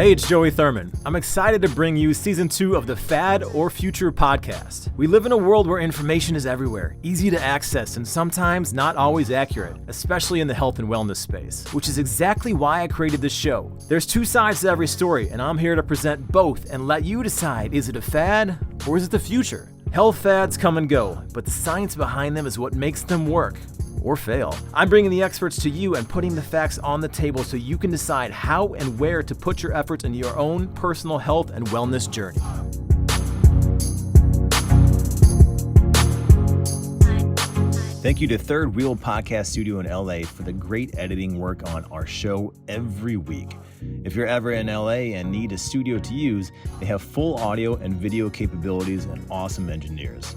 Hey, it's Joey Thurman. I'm excited to bring you Season 2 of the Fad or Future podcast. We live in a world where information is everywhere, easy to access, and sometimes not always accurate, especially in the health and wellness space, which is exactly why I created this show. There's two sides to every story, and I'm here to present both and let you decide, is it a fad or is it the future? Health fads come and go, but the science behind them is what makes them work. Or fail. I'm bringing the experts to you and putting the facts on the table so you can decide how and where to put your efforts in your own personal health and wellness journey. Thank you to Third Wheel Podcast Studio in LA for the great editing work on our show every week. If you're ever in LA and need a studio to use, they have full audio and video capabilities and awesome engineers.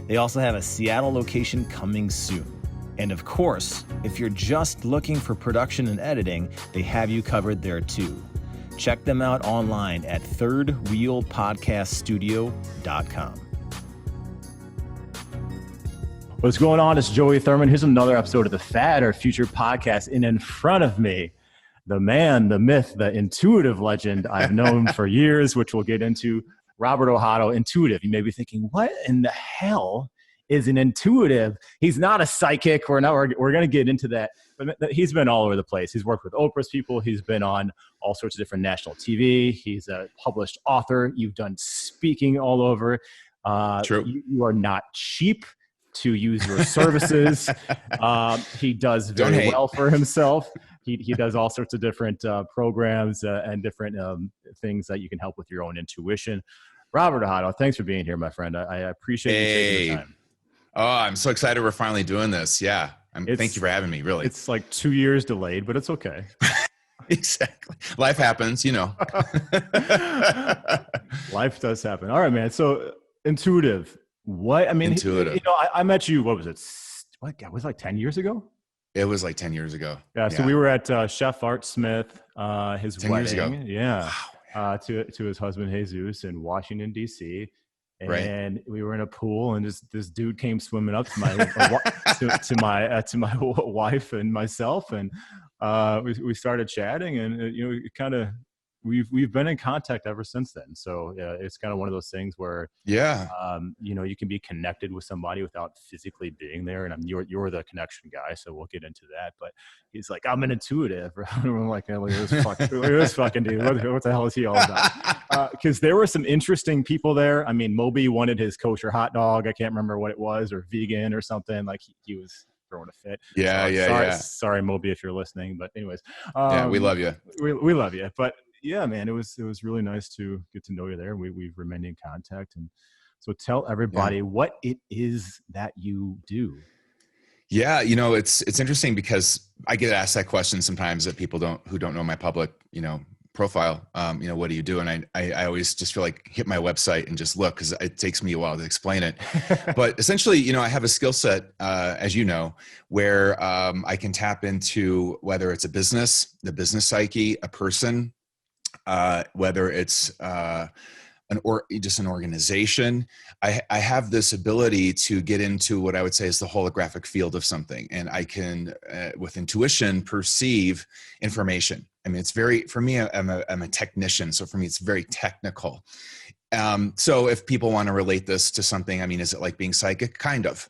They also have a Seattle location coming soon. And of course, if you're just looking for production and editing, they have you covered there too. Check them out online at thirdwheelpodcaststudio.com. What's going on? It's Joey Thurman. Here's another episode of the Fad or Future podcast. And in front of me, the man, the myth, the intuitive legend I've known for years, which we'll get into, Robert Ohotto, intuitive. You may be thinking, what in the hell is an intuitive? He's not a psychic. We're going to get into that. But he's been all over the place. He's worked with Oprah's people. He's been on all sorts of different national TV. He's a published author. You've done speaking all over. True. You are not cheap to use your services. He does very well for himself. He does all sorts of different programs and different things that you can help with your own intuition. Robert Ohotto, thanks for being here, my friend. I appreciate you taking the time. Oh, I'm so excited we're finally doing this. Yeah. Thank you for having me, really. It's like 2 years delayed, but it's okay. Exactly. Life happens, you know. Life does happen. All right, man. So intuitive. Intuitive. I met you, what was it? It was like 10 years ago? It was like 10 years ago. Yeah. So we were at Chef Art Smith, his 10 wedding. years ago. Yeah. Wow. To his husband, Jesus, in Washington, D.C. And Right. we were in a pool, and this dude came swimming up to my to my wife and myself, and we started chatting, and we've been in contact ever since then. So yeah, it's kind of one of those things where you can be connected with somebody without physically being there, and you're the connection guy, so we'll get into that. But he's like, I'm an intuitive. I'm like, look at this fucking dude. What the hell is he all about? Because there were some interesting people there. I mean, Moby wanted his kosher hot dog. I can't remember what it was, or vegan or something. Like he was throwing a fit. Sorry, Moby, if you're listening. But anyways, we love you. We love you. But yeah, man, it was really nice to get to know you there. We've remained in contact, and so tell everybody what it is that you do. Yeah, it's interesting because I get asked that question sometimes that people who don't know my public, profile. What do you do? And I always just feel like hit my website and just look, because it takes me a while to explain it. But essentially, I have a skill set, as you know, where I can tap into whether it's a business, the business psyche, a person, whether it's just an organization. I have this ability to get into what I would say is the holographic field of something, and I can, with intuition, perceive information. I mean, for me, I'm a technician, so for me, it's very technical. So if people want to relate this to something, I mean, is it like being psychic? Kind of,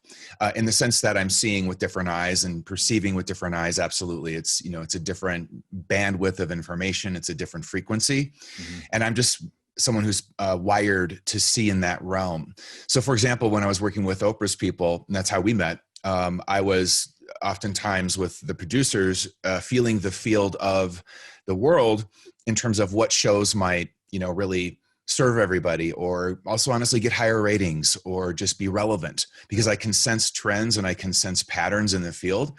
in the sense that I'm seeing with different eyes and perceiving with different eyes. Absolutely. It's a different bandwidth of information. It's a different frequency. Mm-hmm. And I'm just someone who's wired to see in that realm. So for example, when I was working with Oprah's people, and that's how we met, I was oftentimes with the producers, feeling the field of the world in terms of what shows might, really serve everybody, or also honestly get higher ratings, or just be relevant, because I can sense trends and I can sense patterns in the field.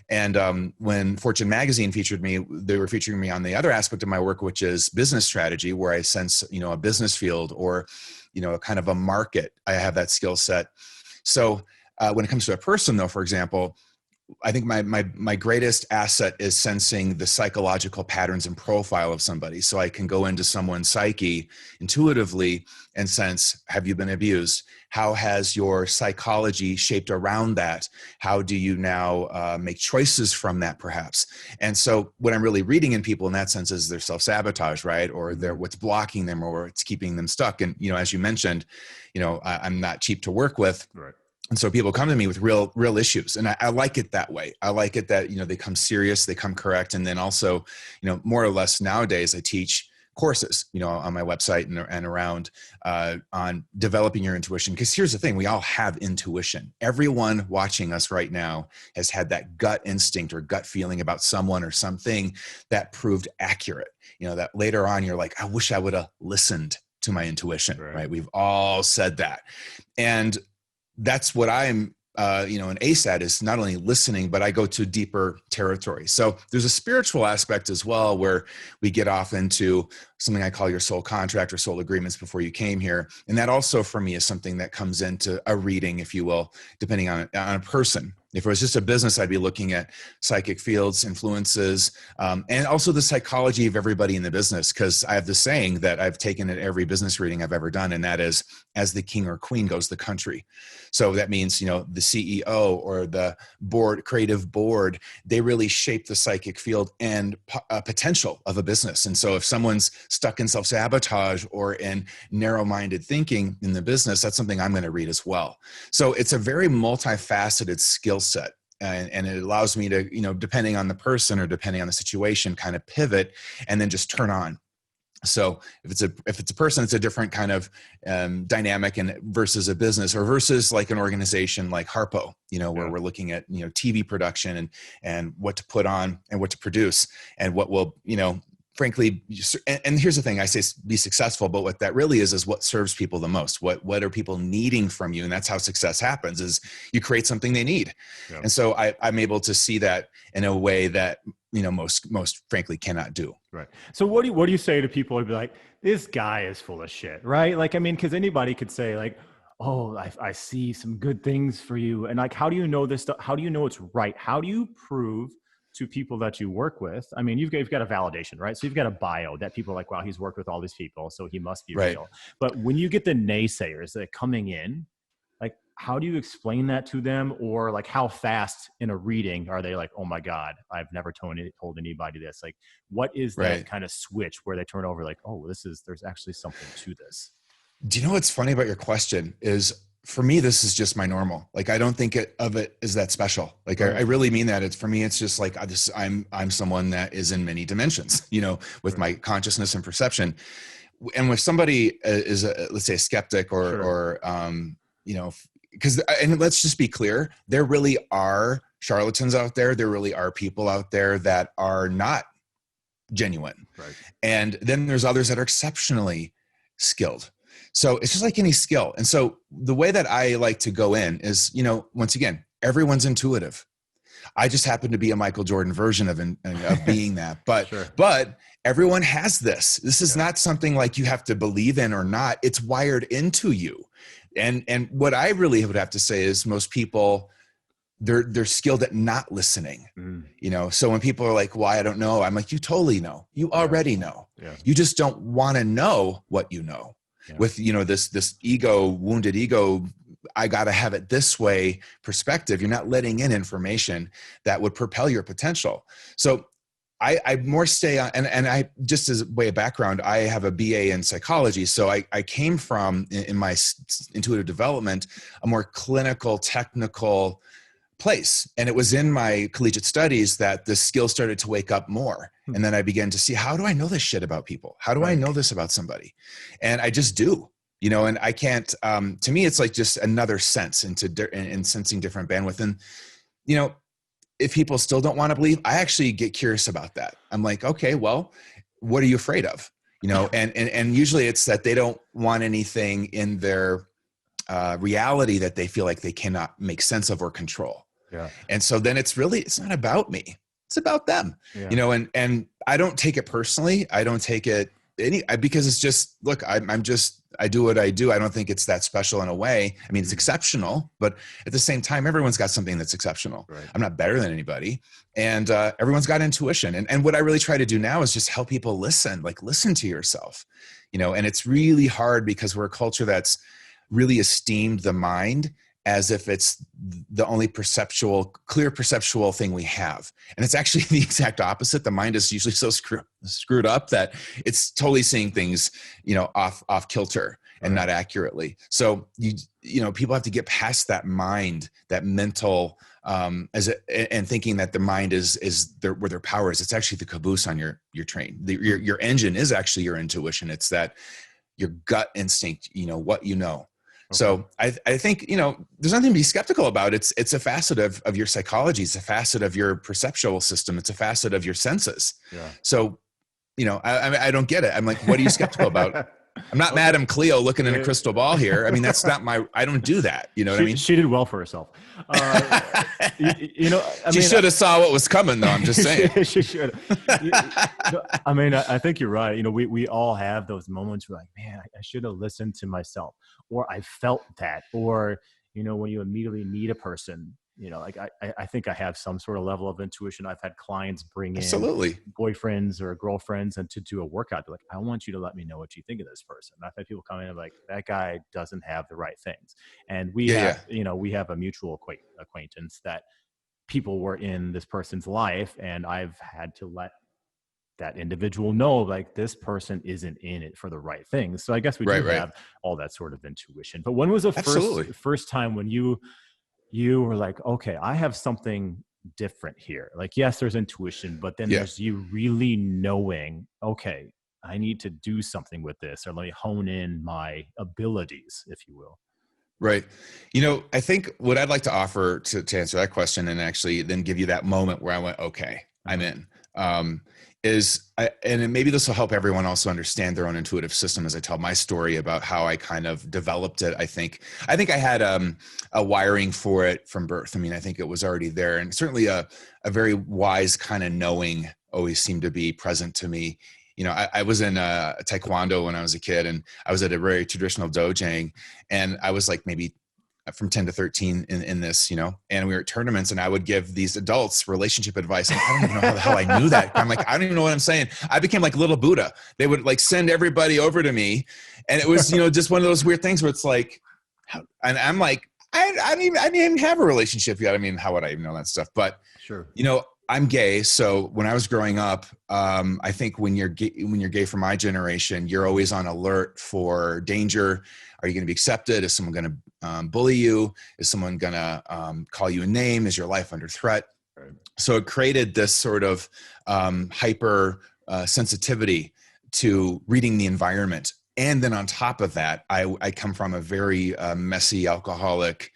And when Fortune magazine featured me, they were featuring me on the other aspect of my work, which is business strategy, where I sense, a business field or, a kind of a market. I have that skill set. So when it comes to a person, though, for example, I think my greatest asset is sensing the psychological patterns and profile of somebody. So I can go into someone's psyche intuitively and sense, have you been abused? How has your psychology shaped around that? How do you now make choices from that, perhaps? And so what I'm really reading in people in that sense is their self-sabotage, right? Or they're what's blocking them, or it's keeping them stuck. And, as you mentioned, I'm not cheap to work with. Right. And so people come to me with real issues. And I like it that way. I like it that, they come serious, they come correct. And then also, more or less nowadays I teach courses, on my website and around on developing your intuition. Because here's the thing, we all have intuition. Everyone watching us right now has had that gut instinct or gut feeling about someone or something that proved accurate. That later on you're like, I wish I would have listened to my intuition, right? We've all said that. And that's what I'm, an ace at, is not only listening, but I go to deeper territory. So there's a spiritual aspect as well, where we get off into something I call your soul contract or soul agreements before you came here. And that also for me is something that comes into a reading, if you will, depending on a person. If it was just a business, I'd be looking at psychic fields, influences, and also the psychology of everybody in the business. Because I have this saying that I've taken at every business reading I've ever done, and that is, as the king or queen goes the country. So that means, the CEO or the creative board, they really shape the psychic field and potential of a business. And so if someone's stuck in self-sabotage or in narrow-minded thinking in the business, that's something I'm going to read as well. So it's a very multifaceted skill set. And it allows me to, depending on the person or depending on the situation, kind of pivot and then just turn on. So if it's a person, it's a different kind of dynamic, and versus a business, or versus like an organization like Harpo, where we're looking at, TV production and what to put on and what to produce and what will, frankly, and here's the thing, I say be successful, but what that really is what serves people the most. What are people needing from you? And that's how success happens, is you create something they need. Yeah. And so I'm able to see that in a way that, most frankly cannot do. Right. So what do you say to people who'd be like, this guy is full of shit, right? Like, I mean, because anybody could say like, oh, I see some good things for you. And like, how do you know this stuff? How do you know it's right? How do you prove to people that you work with? I mean, you've got a validation, right? So you've got a bio that people are like, wow, he's worked with all these people, so he must be real. But when you get the naysayers that are coming in, like, how do you explain that to them? Or like, how fast in a reading are they like, oh my God, I've never told anybody this? Like, what is that kind of switch where they turn over like, oh, there's actually something to this? Do you know what's funny about your question is, for me, this is just my normal. Like, I don't think of it as that special. Like, I really mean that. It's, for me, it's just like, I'm someone that is in many dimensions, with my consciousness and perception. And if somebody is let's say a skeptic or because, and let's just be clear, there really are charlatans out there. There really are people out there that are not genuine. Right. And then there's others that are exceptionally skilled. So it's just like any skill. And so the way that I like to go in is, once again, everyone's intuitive. I just happen to be a Michael Jordan version of being that. But but everyone has this. This is not something like you have to believe in or not. It's wired into you. And what I really would have to say is most people, they're skilled at not listening. So when people are like, well, I don't know, I'm like, you totally know. You already know. Yeah. You just don't want to know what you know. Yeah. With, this wounded ego, I got to have it this way perspective. You're not letting in information that would propel your potential. So I more stay on, and I, just as a way of background, I have a BA in psychology. So I came from, in my intuitive development, a more clinical, technical place. And it was in my collegiate studies that the skill started to wake up more. And then I began to see, how do I know this shit about people? How do I know this about somebody? And I just do, and I can't, to me, it's like just another sense in sensing different bandwidth. And, if people still don't want to believe, I actually get curious about that. I'm like, okay, well, what are you afraid of? And usually it's that they don't want anything in their reality that they feel like they cannot make sense of or control. Yeah. And so then it's not about me. It's about them, and I don't take it personally. I don't take it because it's just, look, I do what I do. I don't think it's that special in a way. I mean, it's exceptional, but at the same time, everyone's got something that's exceptional. Right. I'm not better than anybody. And everyone's got intuition. And what I really try to do now is just help people listen to yourself, and it's really hard because we're a culture that's really esteemed the mind as if it's the only clear perceptual thing we have. And it's actually the exact opposite. The mind is usually so screwed up that it's totally seeing things, off kilter and not accurately. So people have to get past that mind, that mental, and thinking that the mind is where their power is. It's actually the caboose on your train. Your engine is actually your intuition. It's that your gut instinct, what you know. So I think, there's nothing to be skeptical about. It's a facet of your psychology. It's a facet of your perceptual system. It's a facet of your senses. Yeah. So, I don't get it. I'm like, what are you skeptical about? I'm not Madame Cleo looking in a crystal ball here. I mean, that's not I don't do that. You know what I mean? She did well for herself. She should have saw what was coming though. I'm just saying. She should. I mean, I think you're right. We all have those moments where like, man, I should have listened to myself, or I felt that, or, when you immediately meet a person, like I think I have some sort of level of intuition. I've had clients bring in boyfriends or girlfriends and to do a workout. They're like, I want you to let me know what you think of this person. And I've had people come in and like, that guy doesn't have the right things. And we have a mutual acquaintance that people were in this person's life, and I've had to let that individual know, like, this person isn't in it for the right things. So I guess we do have all that sort of intuition. But when was the first time when you were like, okay, I have something different here? Like, yes, there's intuition, but then there's you really knowing, okay, I need to do something with this, or let me hone in my abilities, if you will. Right. I think what I'd like to offer to answer that question, and actually then give you that moment where I went, okay, I'm in, and maybe this will help everyone also understand their own intuitive system as I tell my story about how I kind of developed it. I think I had a wiring for it from birth. I mean, I think it was already there, and certainly a very wise kind of knowing always seemed to be present to me. I was in Taekwondo when I was a kid, and I was at a very traditional dojang, and I was like maybe from 10 to 13 in this, and we were at tournaments, and I would give these adults relationship advice. And I don't even know how the hell I knew that. I'm like, I don't even know what I'm saying. I became like little Buddha. They would like send everybody over to me. And it was, just one of those weird things where it's like, and I'm like, I didn't even have a relationship yet. I mean, how would I even know that stuff? But sure. I'm gay. So when I was growing up, I think when you're gay from my generation, you're always on alert for danger. Are you going to be accepted? Is someone going to bully you? Is someone going to call you a name? Is your life under threat? Right. So it created this sort of hyper sensitivity to reading the environment. And then on top of that, I come from a very messy alcoholic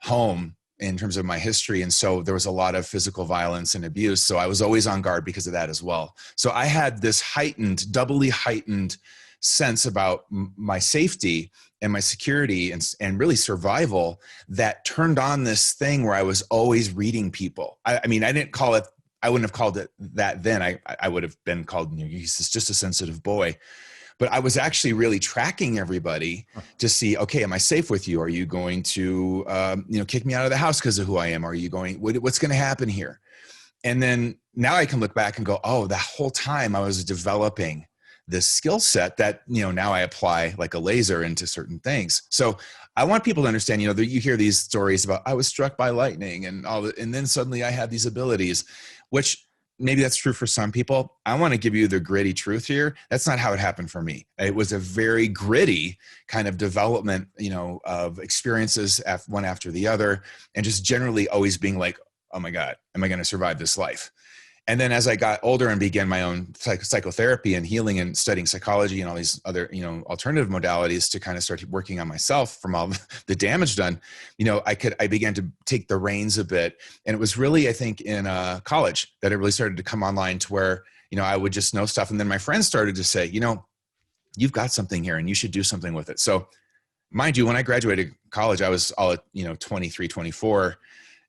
home in terms of my history. And so there was a lot of physical violence and abuse. So I was always on guard because of that as well. So I had this doubly heightened sense about my safety and my security and really survival that turned on this thing where I was always reading people. I mean, I wouldn't have called it that then. I would have been called, he's just a sensitive boy. But I was actually really tracking everybody to see, okay, am I safe with you? Are you going to, kick me out of the house because of who I am? Are you what's going to happen here? And then now I can look back and go, oh, that whole time I was developing this skill set that, now I apply like a laser into certain things. So I want people to understand, that you hear these stories about, I was struck by lightning and all that, and then suddenly I had these abilities, which maybe that's true for some people. I want to give you the gritty truth here. That's not how it happened for me. It was a very gritty kind of development, of experiences one after the other, and just generally always being like, oh my God, am I going to survive this life? And then as I got older and began my own psychotherapy and healing and studying psychology and all these other, alternative modalities to kind of start working on myself from all the damage done, I began to take the reins a bit. And it was really, I think, in college that it really started to come online to where, I would just know stuff. And then my friends started to say, you've got something here and you should do something with it. So mind you, when I graduated college, I was all at, 23, 24.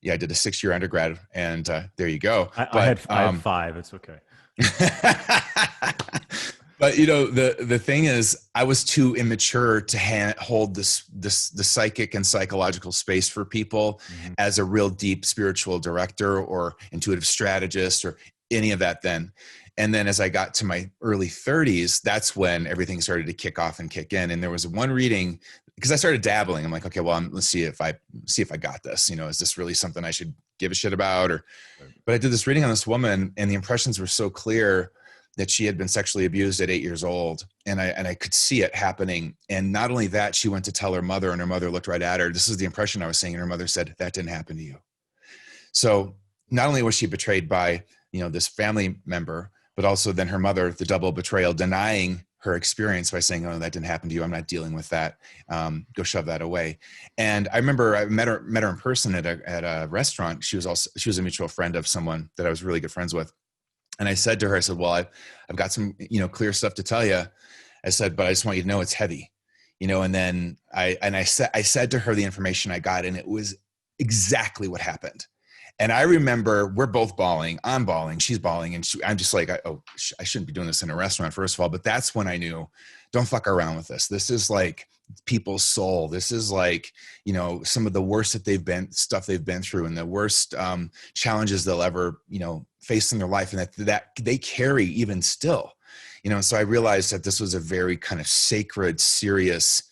Yeah, I did a 6-year undergrad, and there you go. I had 5. It's okay. But you know, the thing is, I was too immature to hold the psychic and psychological space for people as a real deep spiritual director or intuitive strategist or any of that then. And then as I got to my early 30s, that's when everything started to kick off and kick in. And there was one reading, because I started dabbling. I'm like, okay, well, let's see if I got this. You know, is this really something I should give a shit about? But I did this reading on this woman, and the impressions were so clear that she had been sexually abused at 8 years old. And I could see it happening. And not only that, she went to tell her mother, and her mother looked right at her. This is the impression I was seeing. And her mother said, that didn't happen to you. So not only was she betrayed by, you know, this family member, but also then her mother, the double betrayal, denying her experience by saying, oh, that didn't happen to you. I'm not dealing with that. Go shove that away. And I remember I met her in person at a restaurant. She was a mutual friend of someone that I was really good friends with. And I said to her, I said, well, I've got some, you know, clear stuff to tell you. I said, but I just want you to know it's heavy, you know. And then I said to her the information I got, and it was exactly what happened. And I remember we're both bawling. I'm bawling. She's bawling. And I'm just like, I shouldn't be doing this in a restaurant, first of all. But that's when I knew, don't fuck around with this. This is like people's soul. This is like, you know, some of the worst stuff they've been through, and the worst challenges they'll ever, you know, face in their life. And that they carry even still, you know. And so I realized that this was a very kind of sacred, serious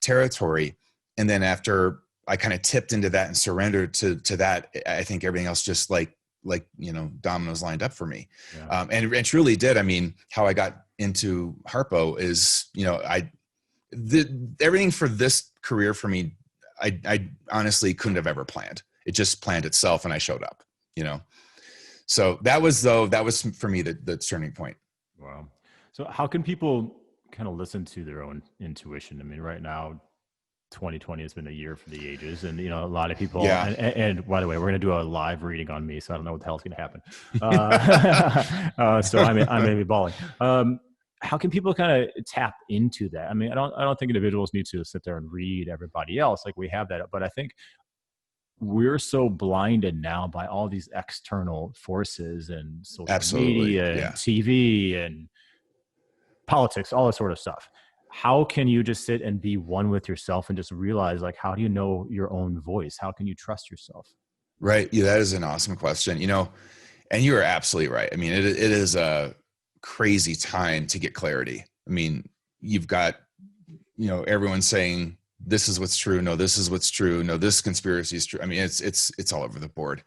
territory. And then after I kind of tipped into that and surrendered to that, I think everything else just like, you know, dominoes lined up for me. Yeah. And it truly did. I mean, how I got into Harpo is, you know, everything for this career for me, I honestly couldn't have ever planned. It just planned itself, and I showed up, you know? So that was for me, the turning point. Wow. So how can people kind of listen to their own intuition? I mean, right now, 2020 has been a year for the ages, and you know, a lot of people. Yeah. And by the way, we're going to do a live reading on me, so I don't know what the hell's going to happen. So I may be bawling. How can people kind of tap into that? I mean, I don't think individuals need to sit there and read everybody else. Like, we have that, but I think we're so blinded now by all these external forces and social media and TV and politics, all that sort of stuff. How can you just sit and be one with yourself and just realize, like, how do you know your own voice? How can you trust yourself? Right. Yeah, that is an awesome question, you know, and you are absolutely right. I mean, it is a crazy time to get clarity. I mean, you've got, you know, everyone saying, this is what's true. No, this is what's true. No, this conspiracy is true. I mean, it's all over the board.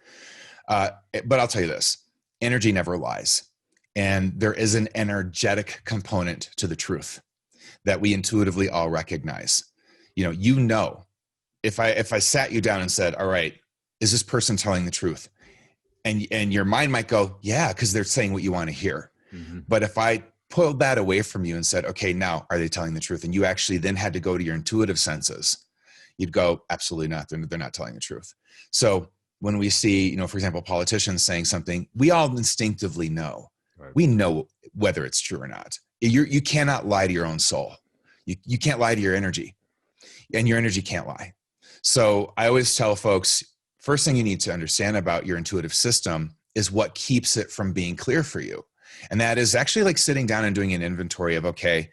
But I'll tell you this, energy never lies. And there is an energetic component to the truth that we intuitively all recognize. You know, if I sat you down and said, all right, is this person telling the truth? And your mind might go, yeah, because they're saying what you want to hear. Mm-hmm. But if I pulled that away from you and said, okay, now are they telling the truth? And you actually then had to go to your intuitive senses, you'd go, absolutely not. They're not telling the truth. So when we see, you know, for example, politicians saying something, we all instinctively know. Right. We know whether it's true or not. You cannot lie to your own soul. You can't lie to your energy, and your energy can't lie. So I always tell folks, first thing you need to understand about your intuitive system is what keeps it from being clear for you. And that is actually like sitting down and doing an inventory of, okay,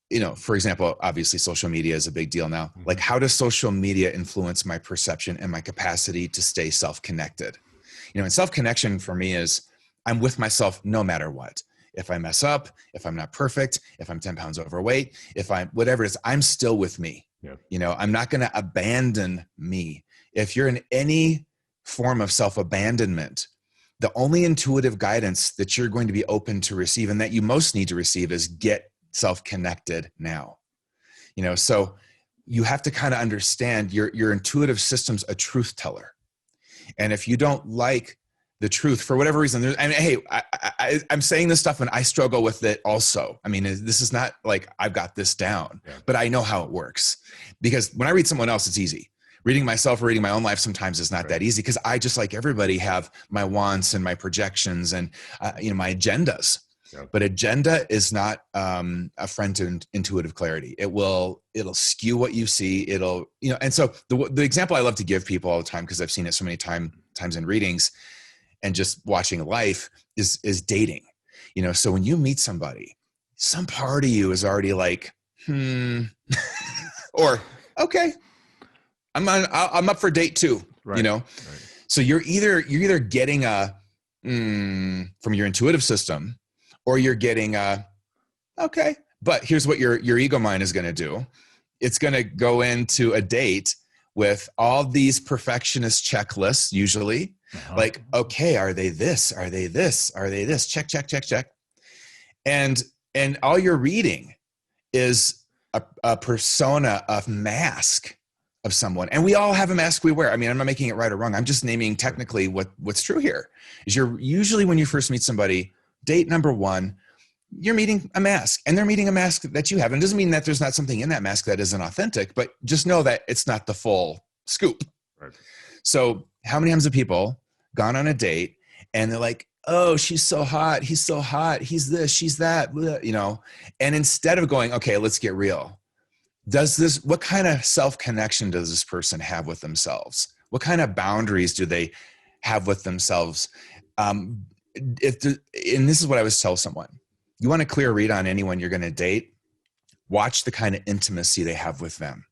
you know, for example, obviously social media is a big deal now. Mm-hmm. Like, how does social media influence my perception and my capacity to stay self-connected? You know, and self-connection for me is I'm with myself no matter what. If I mess up, if I'm not perfect, if I'm 10 pounds overweight, if I'm whatever it is, I'm still with me. Yeah. You know, I'm not going to abandon me. If you're in any form of self-abandonment, the only intuitive guidance that you're going to be open to receive, and that you most need to receive, is get self-connected now. You know, so you have to kind of understand your intuitive system's a truth teller. And if you don't like the truth for whatever reason, I mean, hey, I'm saying this stuff and I struggle with it also. I mean, this is not like I've got this down, but I know how it works. Because when I read someone else, it's easy. Reading myself or reading my own life sometimes is not that easy, because I, just like everybody, have my wants and my projections and you know, my agendas. But agenda is not a friend to intuitive clarity. It'll skew what you see. It'll, you know, and so the example I love to give people all the time, because I've seen it so many times in readings and just watching life, is dating. You know, so when you meet somebody, some part of you is already like, or, okay, I'm up for date 2, Right. you know? Right. So you're either getting a, from your intuitive system, or you're getting a, okay, but here's what your ego mind is going to do. It's going to go into a date with all these perfectionist checklists, usually. Like, okay, are they this? Are they this? Are they this? Check, check, check, check. And all you're reading is a persona, a mask of someone. And we all have a mask we wear. I mean, I'm not making it right or wrong. I'm just naming technically what's true here. Is you're usually, when you first meet somebody, date number 1, you're meeting a mask, and they're meeting a mask that you have. And it doesn't mean that there's not something in that mask that isn't authentic, but just know that it's not the full scoop. Right. So how many times have people gone on a date and they're like, oh, she's so hot. He's so hot. He's this, she's that, you know? And instead of going, okay, let's get real. What kind of self-connection does this person have with themselves? What kind of boundaries do they have with themselves? And this is what I always tell someone. You want a clear read on anyone you're going to date, watch the kind of intimacy they have with them.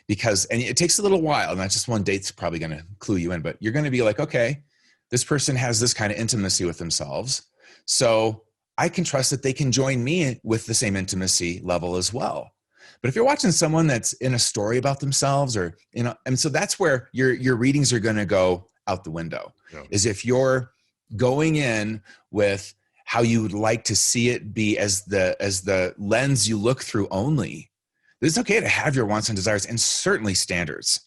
And it takes a little while, not just one date's probably going to clue you in, but you're going to be like, okay, this person has this kind of intimacy with themselves. So I can trust that they can join me with the same intimacy level as well. But if you're watching someone that's in a story about themselves, or, you know, and so that's where your readings are going to go out the window. Yeah. Is if you're going in with how you would like to see it be as the lens you look through only. It's okay to have your wants and desires, and certainly standards,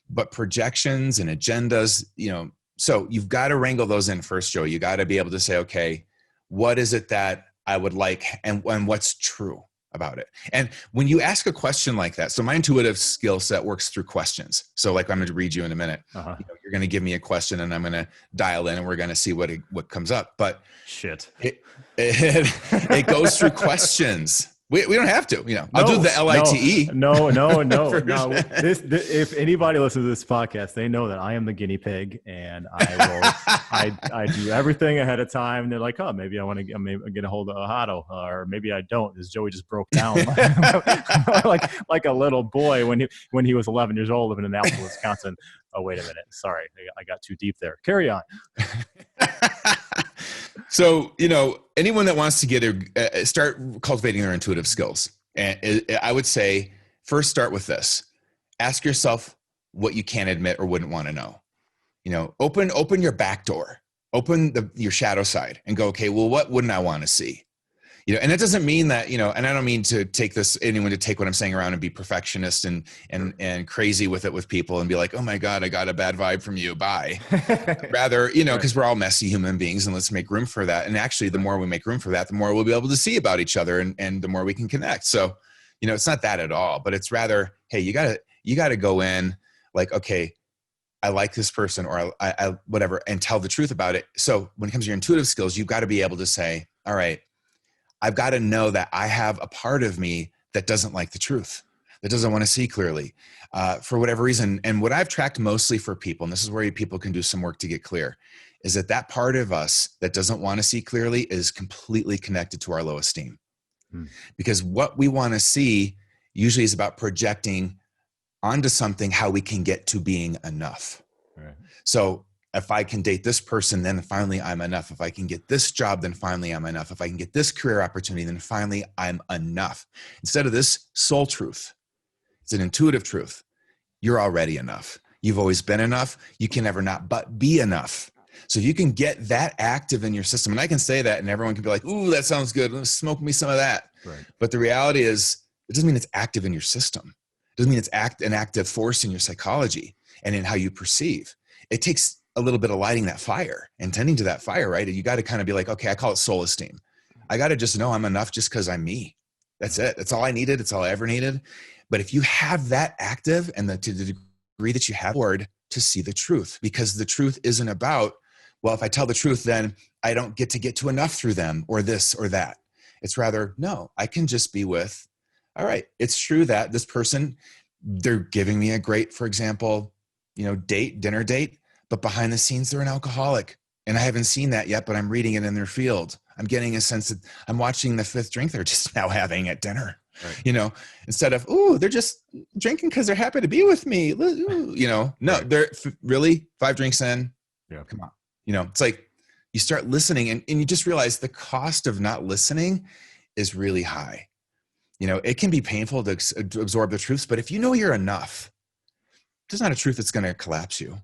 but projections and agendas, you know, so you've got to wrangle those in first, Joe. You got to be able to say, okay, what is it that I would like, and what's true about it? And when you ask a question like that, so my intuitive skill set works through questions. So like, I'm going to read you in a minute. Uh-huh. You know, you're going to give me a question, and I'm going to dial in, and we're going to see what comes up. But shit, it goes through questions. We don't have to, you know. I'll do the LITE. No. If anybody listens to this podcast, they know that I am the guinea pig, and I do everything ahead of time. And they're like, oh, maybe I want to get a hold of Ohotto, or maybe I don't. This Joey just broke down like a little boy when he was 11 years old living in Appleton, Wisconsin. Oh, wait a minute. Sorry, I got too deep there. Carry on. So, you know, anyone that wants to start cultivating their intuitive skills, and I would say first start with this. Ask yourself what you can't admit or wouldn't want to know. You know, open your back door, open your shadow side, and go, okay, well, what wouldn't I want to see? You know, and it doesn't mean that, you know, and I don't mean to take what I'm saying around and be perfectionist and crazy with it with people and be like, oh my God, I got a bad vibe from you. Bye. Rather, you know, because we're all messy human beings, and let's make room for that. And actually, the more we make room for that, the more we'll be able to see about each other, and the more we can connect. So, you know, it's not that at all, but it's rather, hey, you gotta go in like, okay, I like this person, or I whatever, and tell the truth about it. So when it comes to your intuitive skills, you've got to be able to say, all right, I've got to know that I have a part of me that doesn't like the truth, that doesn't want to see clearly for whatever reason. And what I've tracked mostly for people, and this is where people can do some work to get clear, is that part of us that doesn't want to see clearly is completely connected to our low esteem. Because what we want to see usually is about projecting onto something how we can get to being enough. Right. So if I can date this person, then finally I'm enough. If I can get this job, then finally I'm enough. If I can get this career opportunity, then finally I'm enough. Instead of this soul truth, it's an intuitive truth. You're already enough. You've always been enough. You can never not but be enough. So if you can get that active in your system, and I can say that and everyone can be like, ooh, that sounds good. Let's smoke me some of that. Right. But the reality is, it doesn't mean it's active in your system. It doesn't mean it's an active force in your psychology and in how you perceive. It takes a little bit of lighting that fire and tending to that fire, right? And you got to kind of be like, okay, I call it soul esteem. I got to just know I'm enough just because I'm me. That's it. That's all I needed. It's all I ever needed. But if you have that active, and to the degree that you have to see the truth, because the truth isn't about, well, if I tell the truth, then I don't get to enough through them or this or that. It's rather, no, I can just be with, all right, it's true that this person, they're giving me a great, for example, you know, dinner date, but behind the scenes, they're an alcoholic. And I haven't seen that yet, but I'm reading it in their field. I'm getting a sense that I'm watching the fifth drink they're just now having at dinner, Right. instead of, ooh, they're just drinking because they're happy to be with me. No, Right. they're really 5 drinks in. Yeah. Come on. It's like you start listening and you just realize the cost of not listening is really high. It can be painful to absorb the truths, but if you know you're enough, there's not a truth that's going to collapse you.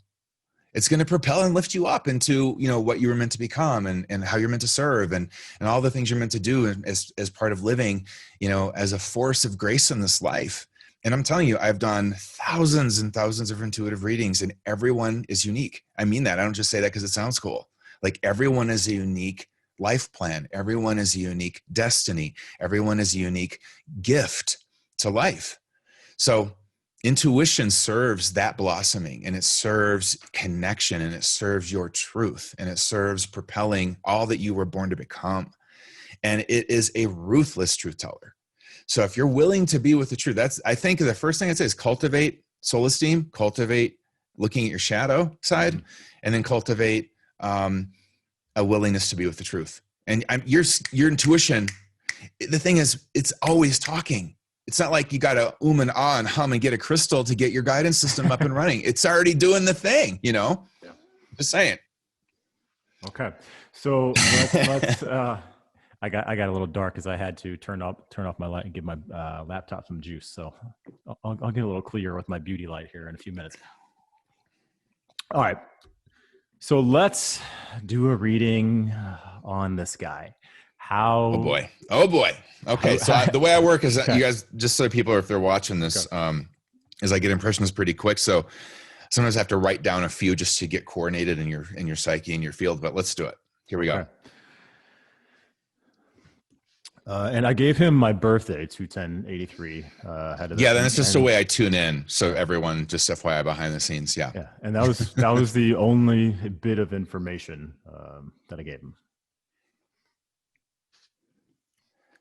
It's going to propel and lift you up into, what you were meant to become and how you're meant to serve and all the things you're meant to do as part of living, as a force of grace in this life. And I'm telling you, I've done thousands and thousands of intuitive readings and everyone is unique. I mean that. I don't just say that because it sounds cool. Like everyone is a unique life plan. Everyone is a unique destiny. Everyone is a unique gift to life. So intuition serves that blossoming, and it serves connection, and it serves your truth, and it serves propelling all that you were born to become. And it is a ruthless truth teller. So if you're willing to be with the truth, I think the first thing I'd say is cultivate soul esteem, cultivate looking at your shadow side, and then cultivate a willingness to be with the truth. And your intuition, the thing is, it's always talking. It's not like you got to and ah and hum and get a crystal to get your guidance system up and running. It's already doing the thing, Yeah. Just saying. Okay. So let's I got a little dark because I had to turn off my light and give my laptop some juice. So I'll get a little clearer with my beauty light here in a few minutes. All right. So let's do a reading on this guy. Oh boy. Okay. So the way I work is that you guys, just so people, if they're watching this, is I get impressions pretty quick. So sometimes I have to write down a few just to get coordinated in your psyche and your field, but let's do it. Here we go. And I gave him my birthday, 2/10/83. Then it's just the way I tune in. So everyone, just FYI behind the scenes. Yeah. And that was the only bit of information that I gave him.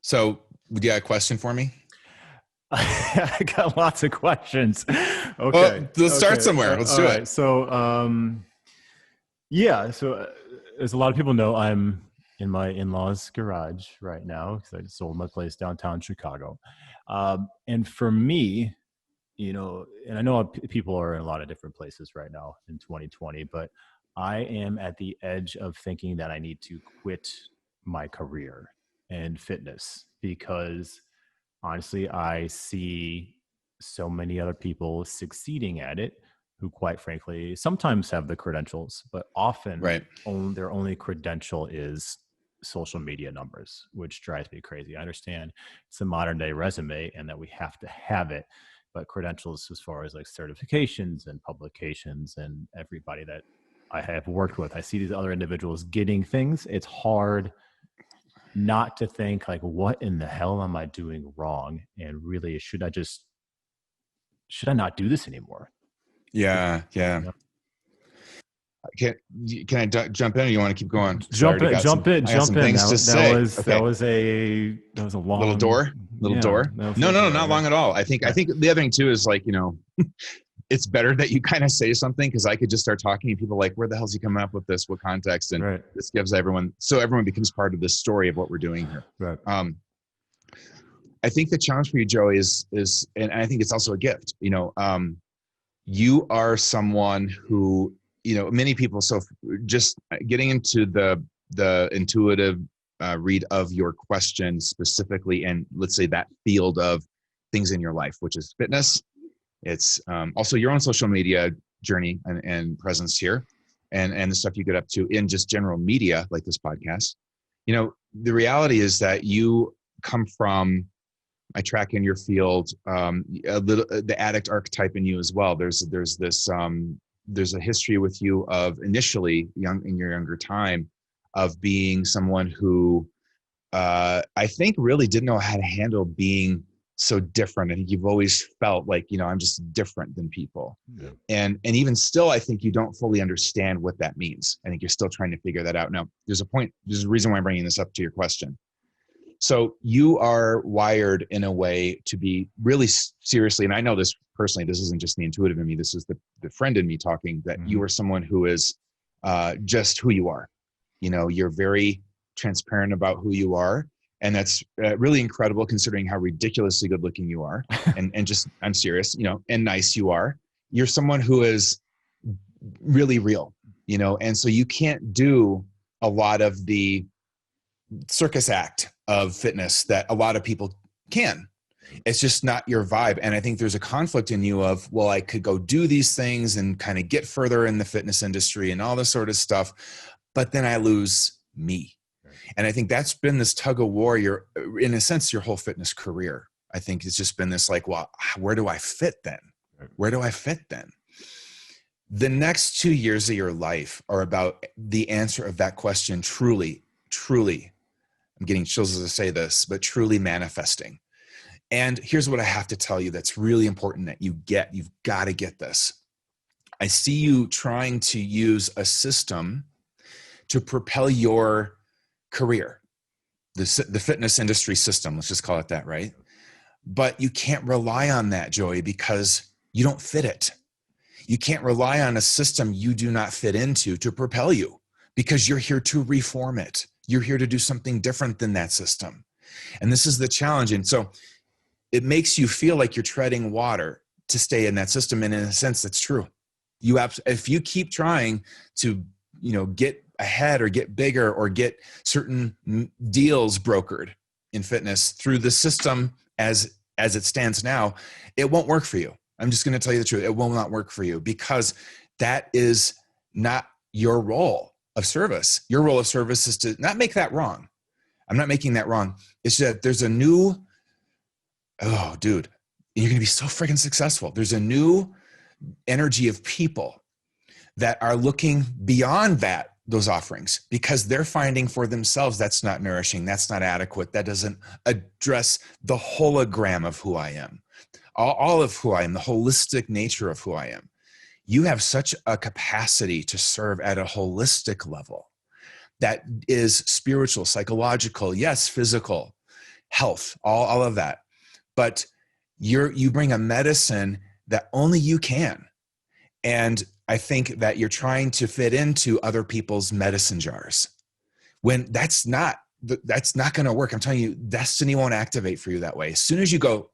So do you have a question for me? I got lots of questions. Okay. Well, let's start somewhere. Let's do it. So, so as a lot of people know, I'm in my in-laws' garage right now because I sold my place downtown Chicago. And for me, and I know people are in a lot of different places right now in 2020, but I am at the edge of thinking that I need to quit my career in fitness because honestly, I see so many other people succeeding at it who quite frankly sometimes have the credentials, but often their only credential is social media numbers, which drives me crazy. I understand it's a modern day resume and that we have to have it, but credentials as far as like certifications and publications and everybody that I have worked with, I see these other individuals getting things. It's hard not to think like, what in the hell am I doing wrong? And really, should I not do this anymore? Yeah. Can I jump in, or you want to keep going? Jump in. Things to say. That was a long little door. No, not long at all. I think the other thing too is like, it's better that you kind of say something, because I could just start talking and people are like, where the hell's he coming up with this? What context? And this gives everyone becomes part of the story of what we're doing here. Right. I think the challenge for you, Joey, is, and I think it's also a gift. You are someone who, many people. So just getting into the intuitive read of your question specifically, and let's say that field of things in your life, which is fitness. It's also your own social media journey and presence here, and the stuff you get up to in just general media like this podcast. The reality is that you come from, I track in your field, the addict archetype in you as well. There's a history with you of initially in your younger time of being someone who I think really didn't know how to handle being so different. I think you've always felt like, I'm just different than people. Yeah. And even still, I think you don't fully understand what that means. I think you're still trying to figure that out. Now, there's a reason why I'm bringing this up to your question. So you are wired in a way to be really seriously, and I know this personally, this isn't just the intuitive in me, this is the friend in me talking, that you are someone who is just who you are. You're very transparent about who you are. And that's really incredible considering how ridiculously good looking you are. And just, I'm serious, you know, and nice you are. You're someone who is really real, you know, and so you can't do a lot of the circus act of fitness that a lot of people can. It's just not your vibe. And I think there's a conflict in you of, well, I could go do these things and kind of get further in the fitness industry and all this sort of stuff, but then I lose me. And I think that's been this tug of war, in a sense, your whole fitness career. I think it's just been this like, well, where do I fit then? Where do I fit then? The next 2 years of your life are about the answer of that question truly, truly, I'm getting chills as I say this, but truly manifesting. And here's what I have to tell you that's really important that you've got to get this. I see you trying to use a system to propel your career, the fitness industry system, let's just call it that, right? But you can't rely on that, Joey, because you don't fit it. You can't rely on a system you do not fit into to propel you, because you're here to reform it. You're here to do something different than that system. And this is the challenge. And so it makes you feel like you're treading water to stay in that system. And in a sense, that's true. If you keep trying to, get ahead or get bigger or get certain deals brokered in fitness through the system as it stands now, it won't work for you. I'm just going to tell you the truth. It will not work for you, because that is not your role of service. Your role of service is to not make that wrong. I'm not making that wrong. It's that there's a new, oh, dude, you're going to be so freaking successful. There's a new energy of people that are looking beyond those offerings, because they're finding for themselves that's not nourishing, that's not adequate, that doesn't address the hologram of who I am, all of who I am, the holistic nature of who I am. You have such a capacity to serve at a holistic level that is spiritual, psychological, yes, physical, health, all of that. But you bring a medicine that only you can. And I think that you're trying to fit into other people's medicine jars, when that's not going to work. I'm telling you, destiny won't activate for you that way. As soon as you go,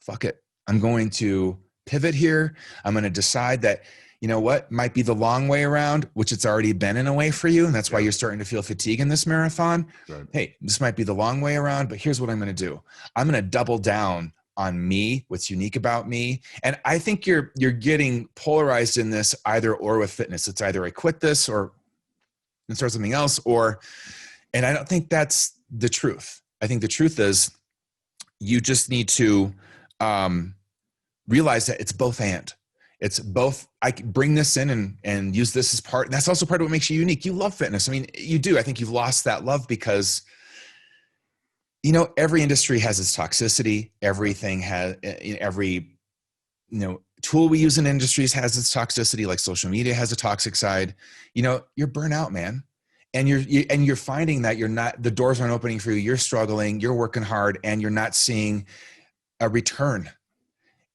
fuck it, I'm going to pivot here. I'm going to decide that, you know what, might be the long way around, which it's already been in a way for you. And that's why you're starting to feel fatigue in this marathon. Right. Hey, this might be the long way around, but here's what I'm going to do. I'm going to double down on me, what's unique about me. And I think you're getting polarized in this either or with fitness. It's either I quit this or and start something else, and I don't think that's the truth. I think the truth is you just need to realize that it's both and. It's both. I can bring this in and use this as part. And that's also part of what makes you unique. You love fitness. I mean, you do. I think you've lost that love because every industry has its toxicity. Everything has, every, tool we use in industries has its toxicity, like social media has a toxic side. You're burnt out, man. And you're finding that the doors aren't opening for you. You're struggling, you're working hard, and you're not seeing a return.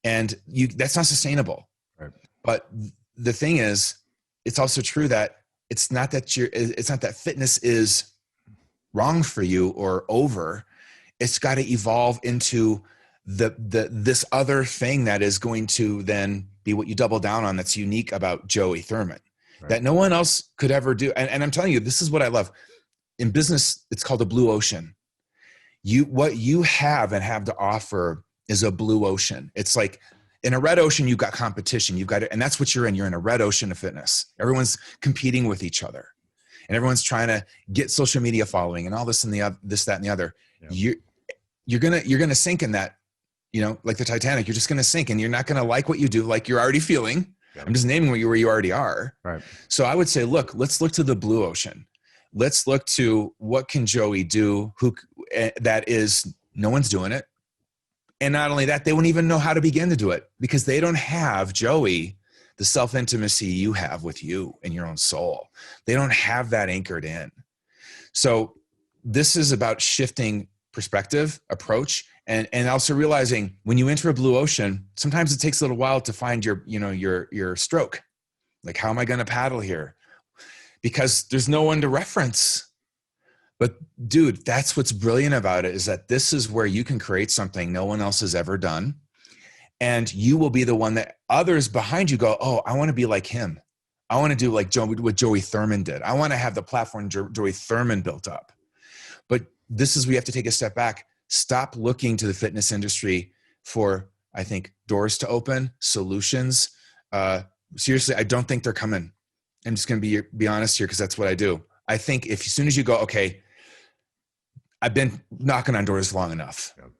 And that's not sustainable. Right. But the thing is, it's also true that it's not that fitness is wrong for you or over. It's got to evolve into this other thing that is going to then be what you double down on, that's unique about Joey Thurman, right, that no one else could ever do. And I'm telling you, this is what I love. In business, it's called a blue ocean. What you have and have to offer is a blue ocean. It's like in a red ocean, you've got competition. You've got it, and that's what you're in. You're in a red ocean of fitness. Everyone's competing with each other, and everyone's trying to get social media following and all this and this, that, and the other. Yeah. You're gonna sink in that, like the Titanic. You're just gonna sink, and you're not gonna like what you do, like you're already feeling. Yeah. I'm just naming where you already are. Right. So I would say, let's look to the blue ocean. Let's look to what can Joey do. That is, no one's doing it, and not only that, they won't even know how to begin to do it because they don't have, Joey, the self-intimacy you have with you and your own soul. They don't have that anchored in. So this is about shifting perspective, approach, and also realizing when you enter a blue ocean, sometimes it takes a little while to find your stroke. Like, how am I going to paddle here? Because there's no one to reference. But dude, that's what's brilliant about it, is that this is where you can create something no one else has ever done. And you will be the one that others behind you go, oh, I want to be like him. I want to do like what Joey Thurman did. I want to have the platform Joey Thurman built up. But this is, we have to take a step back. Stop looking to the fitness industry for, I think, doors to open, solutions. Seriously, I don't think they're coming. I'm just going to be honest here, because that's what I do. I think if as soon as you go, okay, I've been knocking on doors long enough. Yep.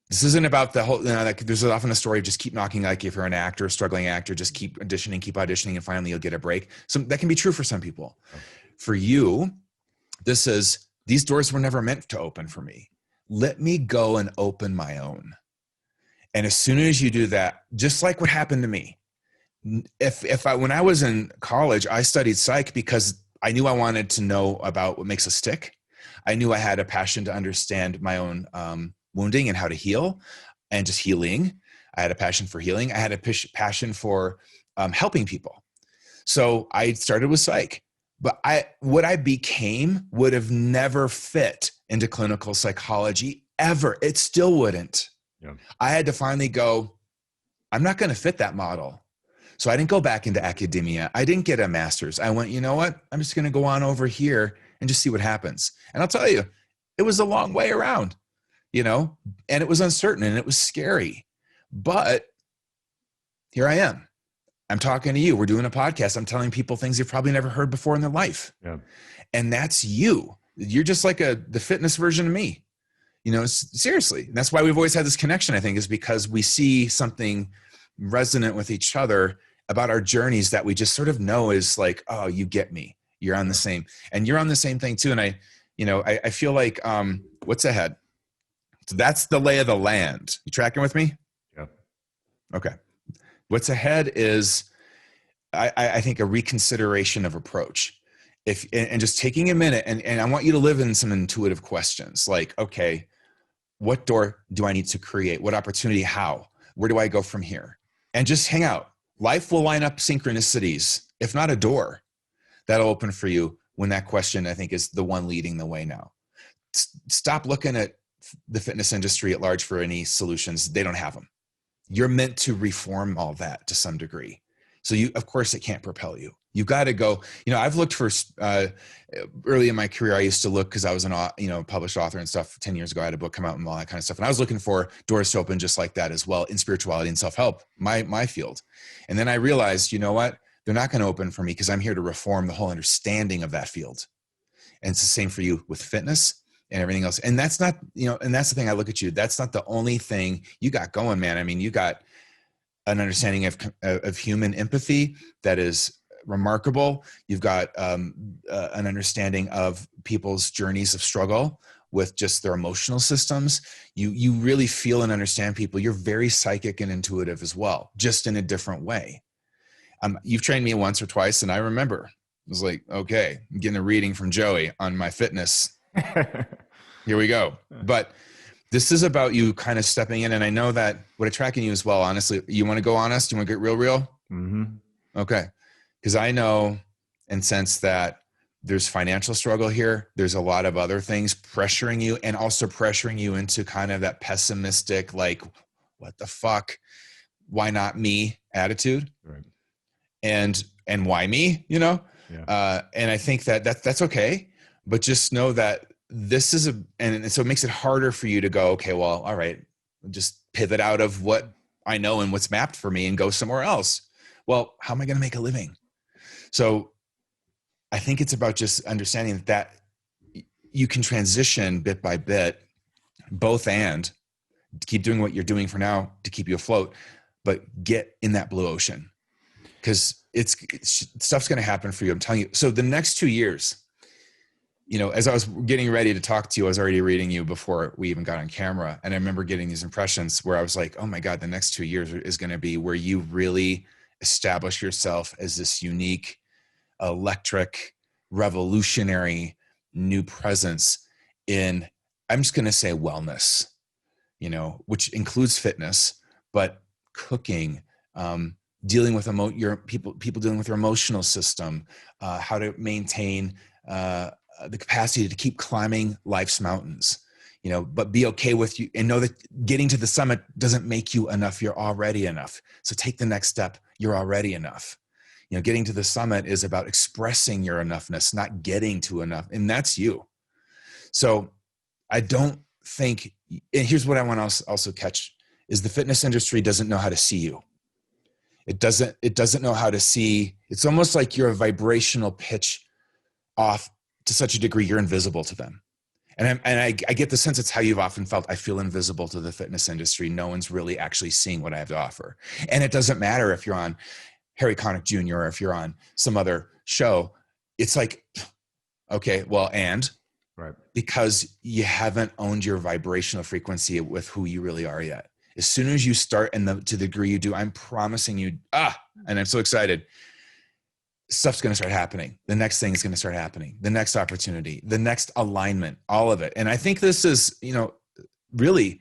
This isn't about the whole, like there's often a story of just keep knocking. Like if you're an actor, a struggling actor, just keep auditioning, and finally you'll get a break. So that can be true for some people. Yep. For you, this is, these doors were never meant to open for me. Let me go and open my own. And as soon as you do that, just like what happened to me, when I was in college, I studied psych because I knew I wanted to know about what makes us tick. I knew I had a passion to understand my own wounding and how to heal, and just healing. I had a passion for healing. I had a passion for helping people. So I started with psych, but what I became would have never fit into clinical psychology ever. It still wouldn't. Yeah. I had to finally go, I'm not going to fit that model. So I didn't go back into academia. I didn't get a master's. I went, you know what? I'm just going to go on over here and just see what happens. And I'll tell you, it was a long way around, and it was uncertain and it was scary. But here I am. I'm talking to you. We're doing a podcast. I'm telling people things they've probably never heard before in their life. Yeah. And that's you. You're just like the fitness version of me. Seriously. And that's why we've always had this connection, I think, is because we see something resonant with each other about our journeys that we just sort of know is like, oh, you get me. You're on the same, and you're on the same thing too. And I feel like, what's ahead? So that's the lay of the land. You tracking with me? Yeah. Okay. What's ahead is, I think, a reconsideration of approach. And just taking a minute, and I want you to live in some intuitive questions like, okay, what door do I need to create? What opportunity? How? Where do I go from here? And just hang out. Life will line up synchronicities, if not a door, that'll open for you when that question, I think, is the one leading the way now. Stop looking at the fitness industry at large for any solutions. They don't have them. You're meant to reform all that to some degree. So of course, it can't propel you. You've got to go, I've looked for, early in my career, I used to look, because I was published author and stuff. 10 years ago, I had a book come out and all that kind of stuff. And I was looking for doors to open just like that as well in spirituality and self-help, my field. And then I realized, you know what? They're not going to open for me because I'm here to reform the whole understanding of that field. And it's the same for you with fitness and everything else. And that's not, and that's the thing, I look at you, that's not the only thing you got going, man. I mean, you got an understanding of human empathy that is remarkable. You've got an understanding of people's journeys of struggle with just their emotional systems. You really feel and understand people. You're very psychic and intuitive as well, just in a different way. You've trained me once or twice, and I remember it was like, okay, I'm getting a reading from Joey on my fitness. Here we go. But this is about you kind of stepping in. And I know that what attracting you as well, honestly, you want to go honest? You want to get real? Mm-hmm. Okay. Because I know and sense that there's financial struggle here. There's a lot of other things pressuring you, and also pressuring you into kind of that pessimistic, like, what the fuck? Why not me attitude? Right. And why me, Yeah. And I think that's okay. But just know that this is and so it makes it harder for you to go, okay, well, all right, just pivot out of what I know and what's mapped for me and go somewhere else. Well, how am I going to make a living? So I think it's about just understanding that you can transition bit by bit, both, and keep doing what you're doing for now to keep you afloat, but get in that blue ocean, because stuff's going to happen for you. I'm telling you. So the next 2 years, as I was getting ready to talk to you, I was already reading you before we even got on camera. And I remember getting these impressions where I was like, oh my God, the next 2 years is going to be where you really establish yourself as this unique, electric, revolutionary new presence in, I'm just going to say, wellness, which includes fitness, but cooking, dealing with people dealing with their emotional system, how to maintain the capacity to keep climbing life's mountains, but be okay with you and know that getting to the summit doesn't make you enough. You're already enough. So take the next step. You're already enough. Getting to the summit is about expressing your enoughness, not getting to enough. And that's you. So I don't think, and here's what I want to also catch, is the fitness industry doesn't know how to see you. It doesn't know how to see. It's almost like you're a vibrational pitch off to such a degree, you're invisible to them. And I get the sense it's how you've often felt. I feel invisible to the fitness industry. No one's really actually seeing what I have to offer. And it doesn't matter if you're on Harry Connick Jr. or if you're on some other show. It's like, okay, well, and right, because you haven't owned your vibrational frequency with who you really are yet. As soon as you start, and to the degree you do, I'm promising you, and I'm so excited, stuff's going to start happening. The next thing is going to start happening. The next opportunity, the next alignment, all of it. And I think this is, really,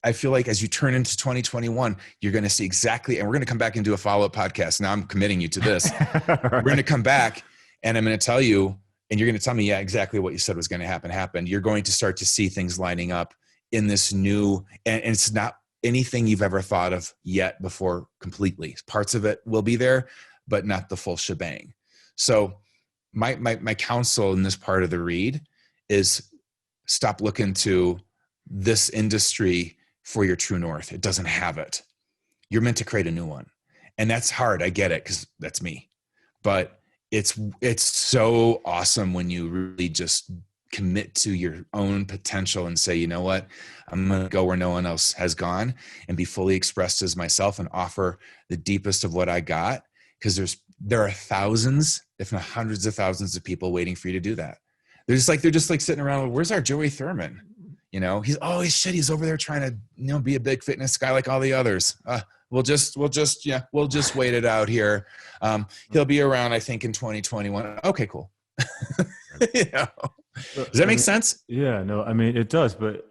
I feel like as you turn into 2021, you're going to see exactly, and we're going to come back and do a follow-up podcast. Now I'm committing you to this. We're going to come back and I'm going to tell you, and you're going to tell me, yeah, exactly what you said was going to happen. You're going to start to see things lining up in this new, and it's not anything you've ever thought of yet before completely. Parts of it will be there, but not the full shebang. So my counsel in this part of the read is stop looking to this industry for your true north. It doesn't have it. You're meant to create a new one. And that's hard. I get it, because that's me. But it's so awesome when you really just commit to your own potential and say, you know what, I'm going to go where no one else has gone and be fully expressed as myself and offer the deepest of what I got. Because there are thousands, if not hundreds of thousands of people waiting for you to do that. They're just like sitting around, where's our Joey Thurman? He's over there trying to, be a big fitness guy like all the others. We'll just wait it out here. He'll be around, I think, in 2021. Okay, cool. Does that make sense? Yeah, no, I mean, it does, but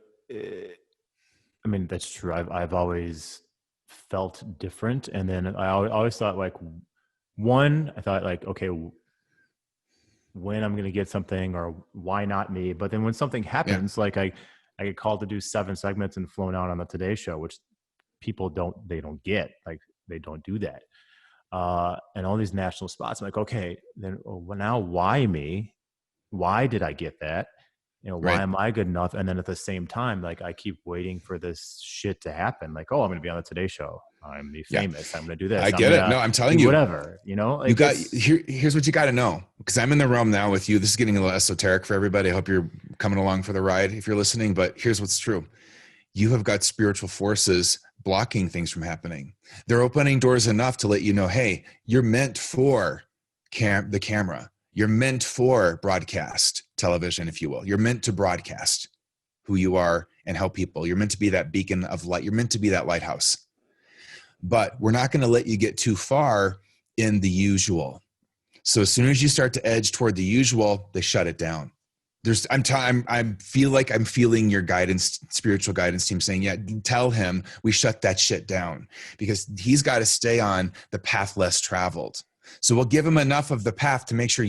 that's true. I've always felt different. And then I always thought I thought okay, when I'm going to get something, or why not me? But then when something happens, like I get called to do 7 segments and flown out on the Today Show, which people don't get, like they don't do that. And all these national spots, I'm like, okay, then now why me? Why did I get that? Why am I good enough? And then at the same time, like I keep waiting for this shit to happen. Like, I'm going to be on the Today Show. I'm the famous. I'm going to do this. I get it. No, I'm telling you, whatever, here's what you got to know, because I'm in the realm now with you. This is getting a little esoteric for everybody. I hope you're coming along for the ride if you're listening, but here's what's true. You have got spiritual forces blocking things from happening. They're opening doors enough to let you know, hey, you're meant for the camera. You're meant for broadcast television, if you will. You're meant to broadcast who you are and help people. You're meant to be that beacon of light. You're meant to be that lighthouse. But we're not going to let you get too far in the usual. So as soon as you start to edge toward the usual, they shut it down. I feel like I'm feeling your guidance, spiritual guidance team saying, yeah, tell him we shut that shit down, because he's got to stay on the path less traveled. So we'll give him enough of the path to make sure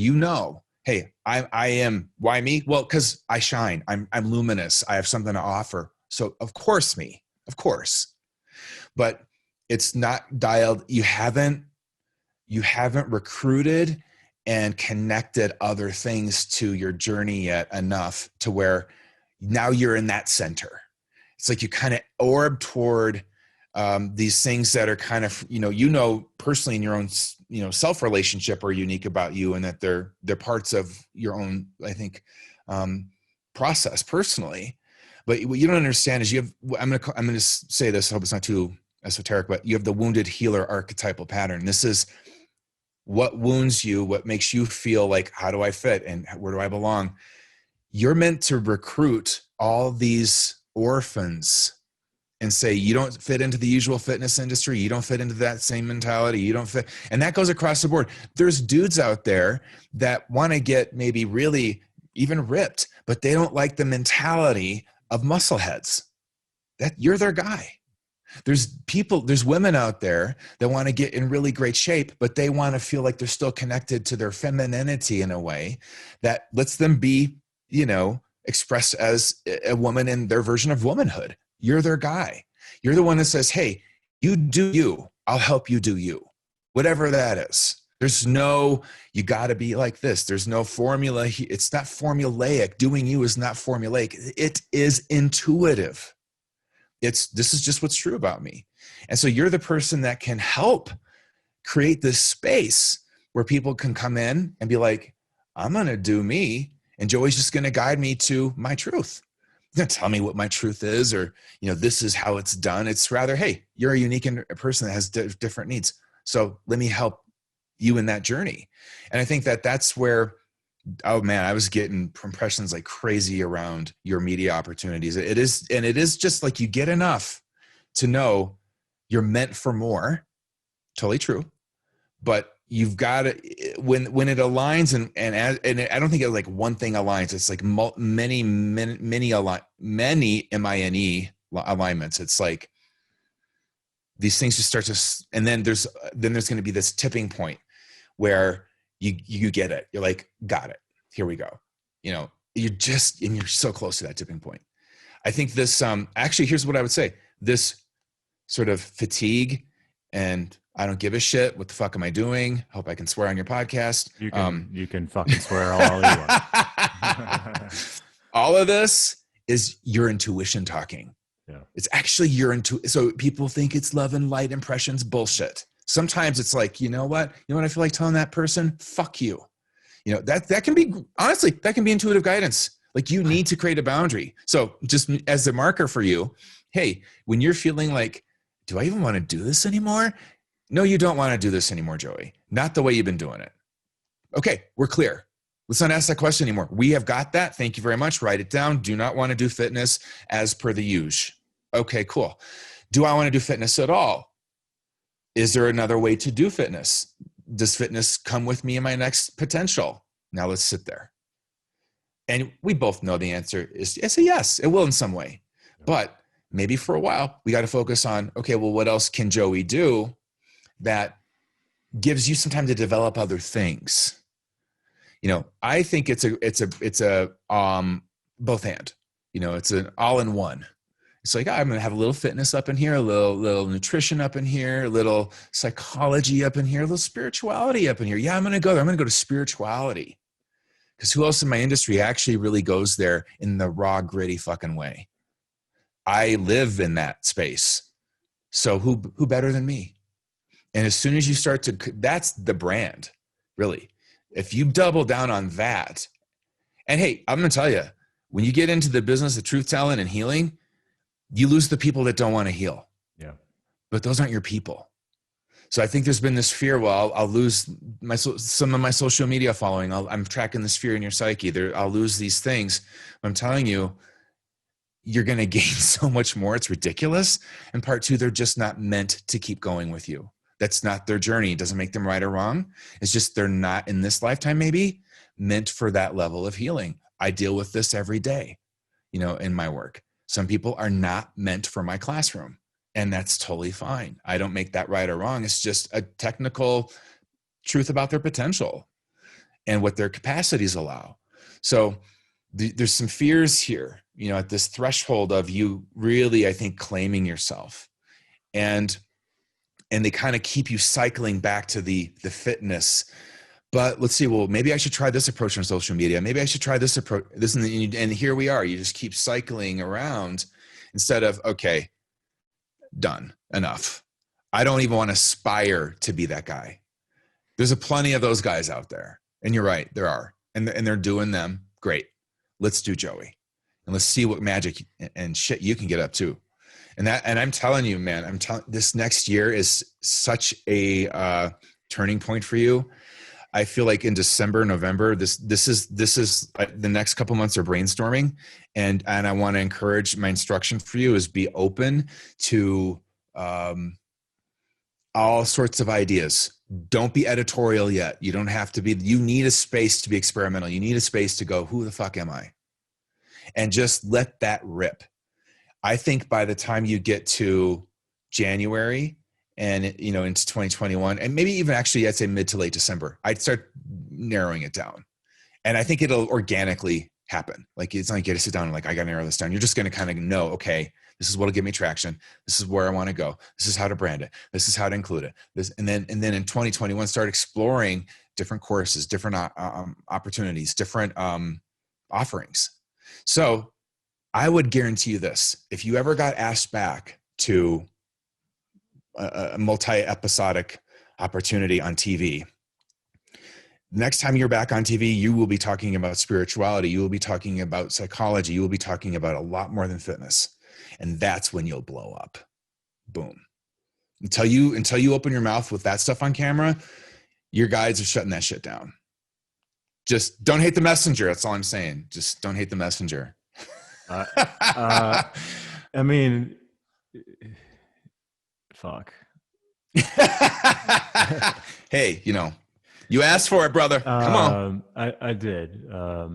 hey, I am, why me? Well, because I shine. I'm luminous. I have something to offer. So of course me, of course. But it's not dialed. You haven't recruited and connected other things to your journey yet enough to where now you're in that center. It's like you kind of orb toward these things that are kind of, personally in your own, self-relationship are unique about you, and that they're parts of your own, I think, process personally. But what you don't understand is I'm going to say this, I hope it's not too esoteric, but you have the wounded healer archetypal pattern. This is what wounds you, what makes you feel like, how do I fit and where do I belong? You're meant to recruit all these orphans and say, you don't fit into the usual fitness industry. You don't fit into that same mentality. You don't fit. And that goes across the board. There's dudes out there that want to get maybe really even ripped, but they don't like the mentality of muscle heads. That you're their guy. There's women out there that want to get in really great shape, but they want to feel like they're still connected to their femininity in a way that lets them be, expressed as a woman in their version of womanhood. You're their guy. You're the one that says, hey, you do you. I'll help you do you. Whatever that is. There's no, you got to be like this. There's no formula. It's not formulaic. Doing you is not formulaic. It is intuitive. This is just what's true about me. And so you're the person that can help create this space where people can come in and be like, I'm going to do me. And Joey's just going to guide me to my truth. He's going to tell me what my truth is, or, this is how it's done. It's rather, hey, you're a unique person that has different needs. So let me help you in that journey. And I think that that's where, oh man, I was getting impressions like crazy around your media opportunities. It is just like you get enough to know you're meant for more. Totally true. But you've got to, when it aligns and I don't think it's like one thing aligns. It's like many MINE alignments. It's like these things just start to, and then there's going to be this tipping point where you get it. You're like, got it. Here we go. You're so close to that tipping point. I think this, actually, here's what I would say. This sort of fatigue and I don't give a shit. What the fuck am I doing? Hope I can swear on your podcast. You can fucking swear all you want. All of this is your intuition talking. Yeah. It's actually your intuition. So people think it's love and light impressions. Bullshit. Sometimes it's like, you know what I feel like telling that person? Fuck you. That can be, honestly, that can be intuitive guidance. Like you need to create a boundary. So just as a marker for you, hey, when you're feeling like, do I even want to do this anymore? No, you don't want to do this anymore, Joey. Not the way you've been doing it. Okay, we're clear. Let's not ask that question anymore. We have got that. Thank you very much. Write it down. Do not want to do fitness as per the usual. Okay, cool. Do I want to do fitness at all? Is there another way to do fitness? Does fitness come with me in my next potential? Now let's sit there. And we both know the answer is it's a yes. It will in some way. But maybe for a while, we got to focus on, okay, well, what else can Joey do that gives you some time to develop other things? I think it's a both and, it's an all in one. It's like, I'm going to have a little fitness up in here, a little nutrition up in here, a little psychology up in here, a little spirituality up in here. Yeah, I'm going to go there. I'm going to go to spirituality. Because who else in my industry actually really goes there in the raw, gritty fucking way? I live in that space. So who better than me? And as soon as you start to, that's the brand, really. If you double down on that, and hey, I'm going to tell you, when you get into the business of truth telling and healing, you lose the people that don't want to heal. Yeah. But those aren't your people. So I think there's been this fear, well, I'll lose some of my social media following. I'm tracking this fear in your psyche. I'll lose these things. I'm telling you, you're going to gain so much more. It's ridiculous. And part two, they're just not meant to keep going with you. That's not their journey. It doesn't make them right or wrong. It's just they're not in this lifetime maybe meant for that level of healing. I deal with this every day, in my work. Some people are not meant for my classroom, and that's totally fine. I don't make that right or wrong. It's just a technical truth about their potential and what their capacities allow. So there's some fears here, at this threshold of you really, I think, claiming yourself. And they kind of keep you cycling back to the fitness. But let's see, well, maybe I should try this approach on social media. Maybe I should try this approach, and here we are. You just keep cycling around instead of, okay, done, enough. I don't even want to aspire to be that guy. There's a plenty of those guys out there. And you're right, there are. And they're doing them. Great. Let's do Joey. And let's see what magic and shit you can get up to. And I'm telling you, man, this next year is such a turning point for you. I feel like in December, November, this is the next couple months are brainstorming, and I want to encourage my instruction for you is be open to all sorts of ideas. Don't be editorial yet. You don't have to be. You need a space to be experimental. You need a space to go, who the fuck am I? And just let that rip. I think by the time you get to January and, into 2021, and maybe even actually I'd say mid to late December, I'd start narrowing it down. And I think it'll organically happen. Like, it's not like you get to sit down and like, I got to narrow this down. You're just going to kind of know, okay, this is what'll give me traction. This is where I want to go. This is how to brand it. This is how to include it. And then in 2021, start exploring different courses, different opportunities, different offerings. So I would guarantee you this: if you ever got asked back to a multi-episodic opportunity on TV, next time you're back on TV, you will be talking about spirituality. You will be talking about psychology. You will be talking about a lot more than fitness. And that's when you'll blow up. Boom. Until you open your mouth with that stuff on camera, your guides are shutting that shit down. Just don't hate the messenger. That's all I'm saying. Just don't hate the messenger. I mean, fuck. Hey, you asked for it, brother. Come on. I did. I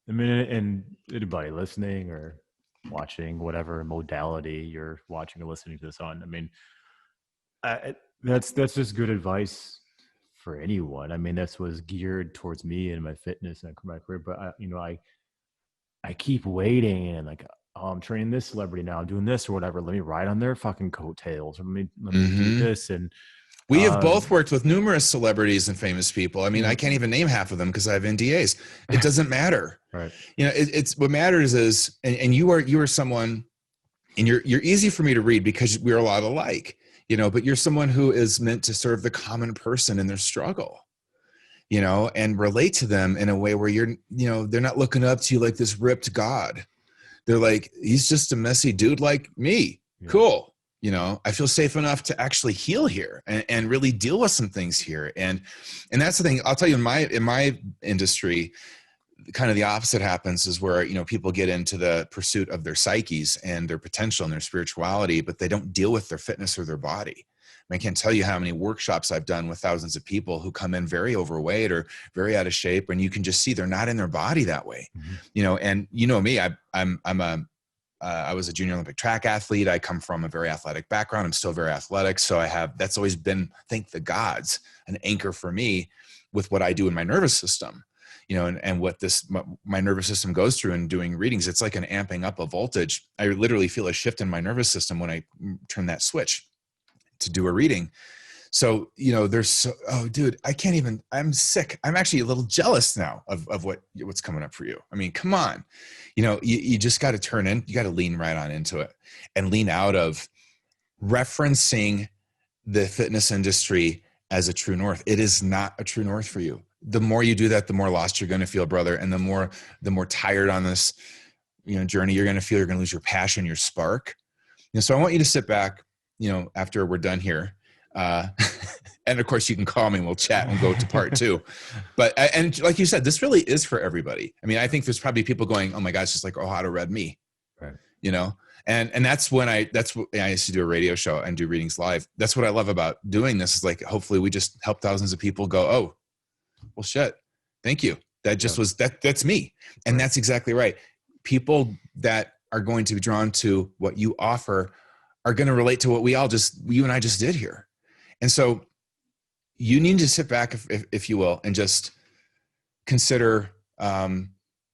mean, and anybody listening or watching, whatever modality you're watching or listening to this on, I mean, that's just good advice for anyone. I mean, this was geared towards me and my fitness and my career, but I keep waiting and like, oh, I'm training this celebrity now, I'm doing this or whatever. Let me ride on their fucking coattails. Let me do this. And we have both worked with numerous celebrities and famous people. I mean, I can't even name half of them because I have NDAs. It doesn't matter. Right. It's what matters is, and you are someone, and you're easy for me to read because we're a lot alike, but you're someone who is meant to serve the common person in their struggle, and relate to them in a way where they're not looking up to you like this ripped God. They're like, he's just a messy dude like me. Yeah. Cool. I feel safe enough to actually heal here and really deal with some things here. And that's the thing. I'll tell you, in my industry, kind of the opposite happens, is where, people get into the pursuit of their psyches and their potential and their spirituality, but they don't deal with their fitness or their body. I can't tell you how many workshops I've done with thousands of people who come in very overweight or very out of shape, and you can just see they're not in their body that way. Mm-hmm. And me, I was a junior Olympic track athlete. I come from a very athletic background. I'm still very athletic. So that's always been, thank the gods, an anchor for me with what I do in my nervous system, and what my nervous system goes through in doing readings. It's like an amping up of voltage. I literally feel a shift in my nervous system when I turn that switch to do a reading. So, dude, I'm sick. I'm actually a little jealous now of what's coming up for you. I mean, come on, you just got to turn in, you got to lean right on into it and lean out of referencing the fitness industry as a true north. It is not a true north for you. The more you do that, the more lost you're going to feel, brother. And the more tired on this, journey you're going to feel. You're going to lose your passion, your spark. So I want you to sit back, after we're done here. And of course you can call me and we'll chat and go to part 2. But, and like you said, this really is for everybody. I mean, I think there's probably people going, oh my gosh, just like Ohotto read me, right. And that's what I used to do a radio show and do readings live. That's what I love about doing this, is like, hopefully we just help thousands of people go, oh, well, shit. Thank you. That just was, that's me. And that's exactly right. People that are going to be drawn to what you offer are going to relate to what you and I just did here. And so you need to sit back, if you will, and just consider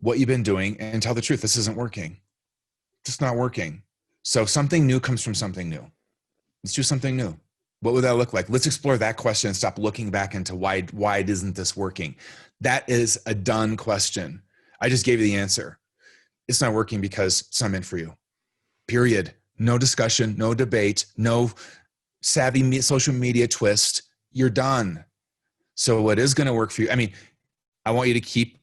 what you've been doing and tell the truth. This isn't working. Just not working. So something new comes from something new. Let's do something new. What would that look like? Let's explore that question and stop looking back into why isn't this working? That is a done question. I just gave you the answer. It's not working because it's not meant for you. Period. No discussion, no debate, no savvy social media twist. You're done. So what is going to work for you? I mean, I want you to keep,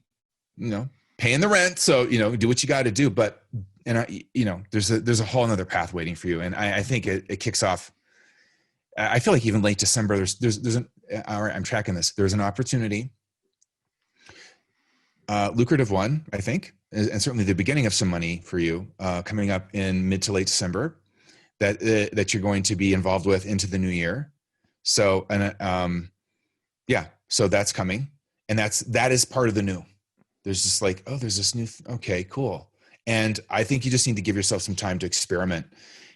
paying the rent. So, do what you got to do. But, there's a whole nother path waiting for you. And I think it kicks off. I feel like even late December, I'm tracking this. There's an opportunity, lucrative one, I think, and certainly the beginning of some money for you coming up in mid to late December that you're going to be involved with into the new year. So, so that's coming, and that is part of the new. There's just like, oh, there's this new, okay, cool. And I think you just need to give yourself some time to experiment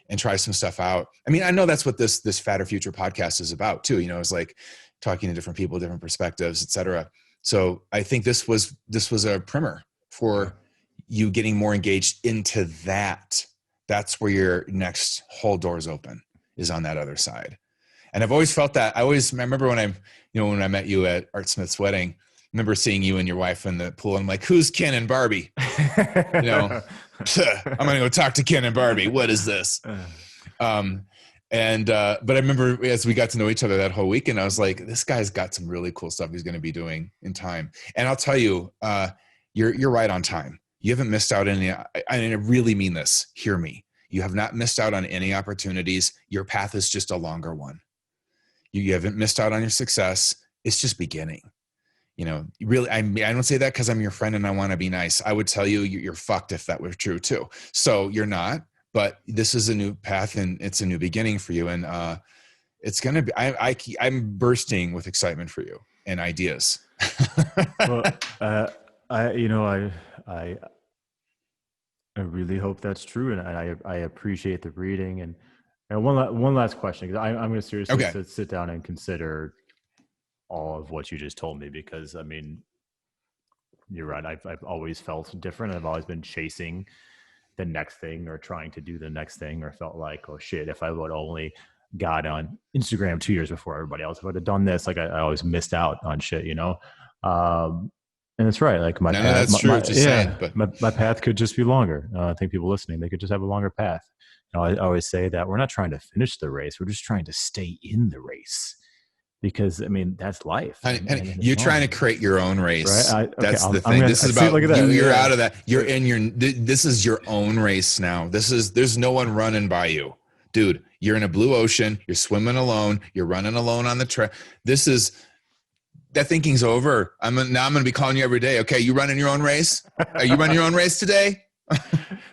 and try some stuff out. I mean, I know that's what this Fatter Future podcast is about too. It's like talking to different people, different perspectives, et cetera. So I think this was a primer for you getting more engaged into that. That's where your next whole doors open, is on that other side. And I've always felt that. I remember when I met you at Art Smith's wedding, I remember seeing you and your wife in the pool. And I'm like, who's Ken and Barbie? I'm going to go talk to Ken and Barbie. What is this? But I remember as we got to know each other that whole weekend, I was like, this guy's got some really cool stuff he's going to be doing in time. And I'll tell you, you're right on time. You haven't missed out on any, and I really mean this. Hear me. You have not missed out on any opportunities. Your path is just a longer one. You haven't missed out on your success. It's just beginning. Really, I don't say that because I'm your friend and I want to be nice. I would tell you you're fucked if that were true too. So you're not, but this is a new path and it's a new beginning for you. And it's going to be, I'm bursting with excitement for you and ideas. Well, I really hope that's true, and I appreciate the reading. And one last question, because I'm going to seriously sit down and consider all of what you just told me, because I mean, you're right. I've always felt different. I've always been chasing the next thing or trying to do the next thing, or felt like, oh shit, if I would only got on Instagram 2 years before everybody else, if I'd have done this, like I always missed out on shit, and it's right. Like my path, that's true. Saying, but my path could just be longer. I think people listening, they could just have a longer path. I always say that we're not trying to finish the race. We're just trying to stay in the race, because I mean, that's life. And you're trying to create your own race. Right? That's the thing. This is about you. You're out of that. You're in this is your own race now. There's no one running by you, dude. You're in a blue ocean. You're swimming alone. You're running alone on the track. That thinking's over. Now I'm going to be calling you every day. Okay, you running your own race? Are you running your own race today?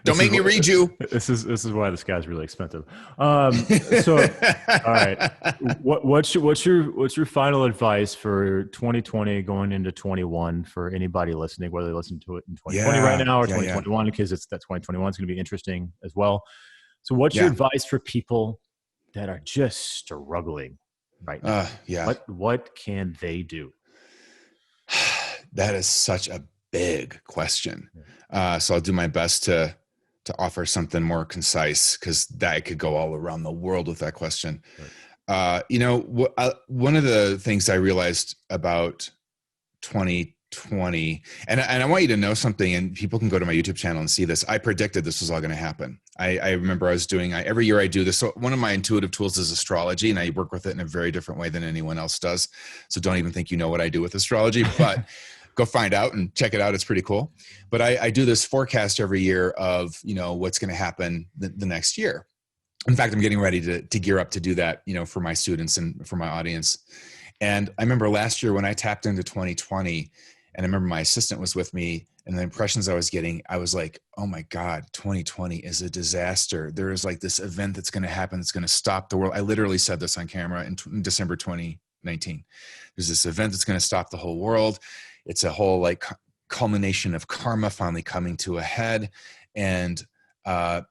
Don't make me read you. This is why this guy's really expensive. So, all right, what's your final advice for 2020 going into 21 for anybody listening, whether they listen to it in 2020 right now or 2021, because that 2021 is going to be interesting as well. So, what's your advice for people that are just struggling right now? What can they do? That is such a big question. So I'll do my best to offer something more concise, because that could go all around the world with that question. Right. One of the things I realized about 2020, and I want you to know something, and people can go to my YouTube channel and see this. I predicted this was all going to happen. I remember I was doing, every year I do this. So one of my intuitive tools is astrology, and I work with it in a very different way than anyone else does. So don't even think you know what I do with astrology, but go find out and check it out. It's pretty cool. But I do this forecast every year of, what's going to happen the next year. In fact, I'm getting ready to gear up to do that, for my students and for my audience. And I remember last year when I tapped into 2020, and I remember my assistant was with me, and the impressions I was getting, I was like, oh my God, 2020 is a disaster. There is like this event that's going to happen. That's going to stop the world. I literally said this on camera in December 2019. There's this event that's going to stop the whole world. It's a whole like culmination of karma finally coming to a head. And I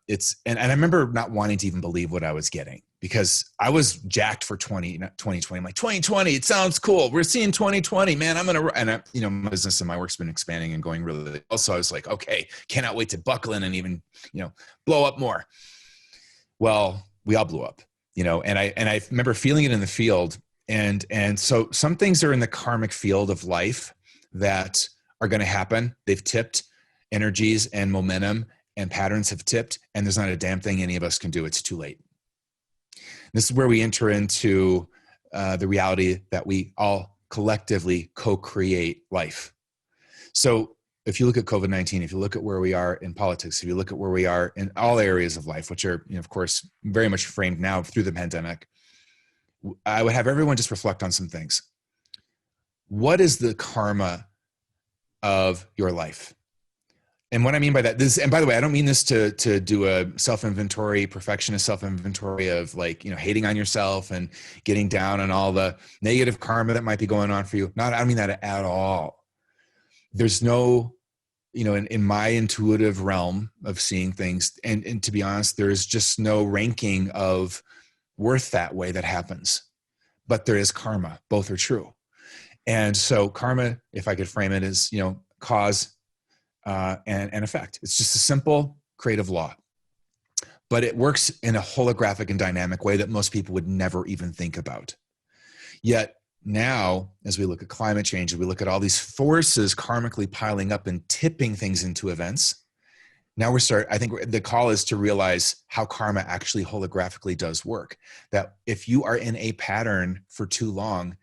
remember not wanting to even believe what I was getting, because I was jacked for 2020. I'm like, 2020, it sounds cool. We're seeing 2020, man. My business and my work's been expanding and going really well. So I was like, okay, cannot wait to buckle in and even, blow up more. Well, we all blew up, and I remember feeling it in the field. And so some things are in the karmic field of life that are going to happen. They've tipped. Energies and momentum and patterns have tipped, and there's not a damn thing any of us can do. It's too late. This is where we enter into the reality that we all collectively co-create life. So if you look at COVID-19, if you look at where we are in politics, if you look at where we are in all areas of life, which are, of course, very much framed now through the pandemic, I would have everyone just reflect on some things. What is the karma of your life? And what I mean by that, and by the way, I don't mean this to do a self-inventory, perfectionist self-inventory of like, hating on yourself and getting down on all the negative karma that might be going on for you. I don't mean that at all. There's no in my intuitive realm of seeing things, and to be honest, there's just no ranking of worth that way that happens. But there is karma. Both are true. And so karma, if I could frame it as, cause and effect. It's just a simple creative law. But it works in a holographic and dynamic way that most people would never even think about. Yet now, as we look at climate change, as we look at all these forces karmically piling up and tipping things into events, now I think the call is to realize how karma actually holographically does work. That if you are in a pattern for too long,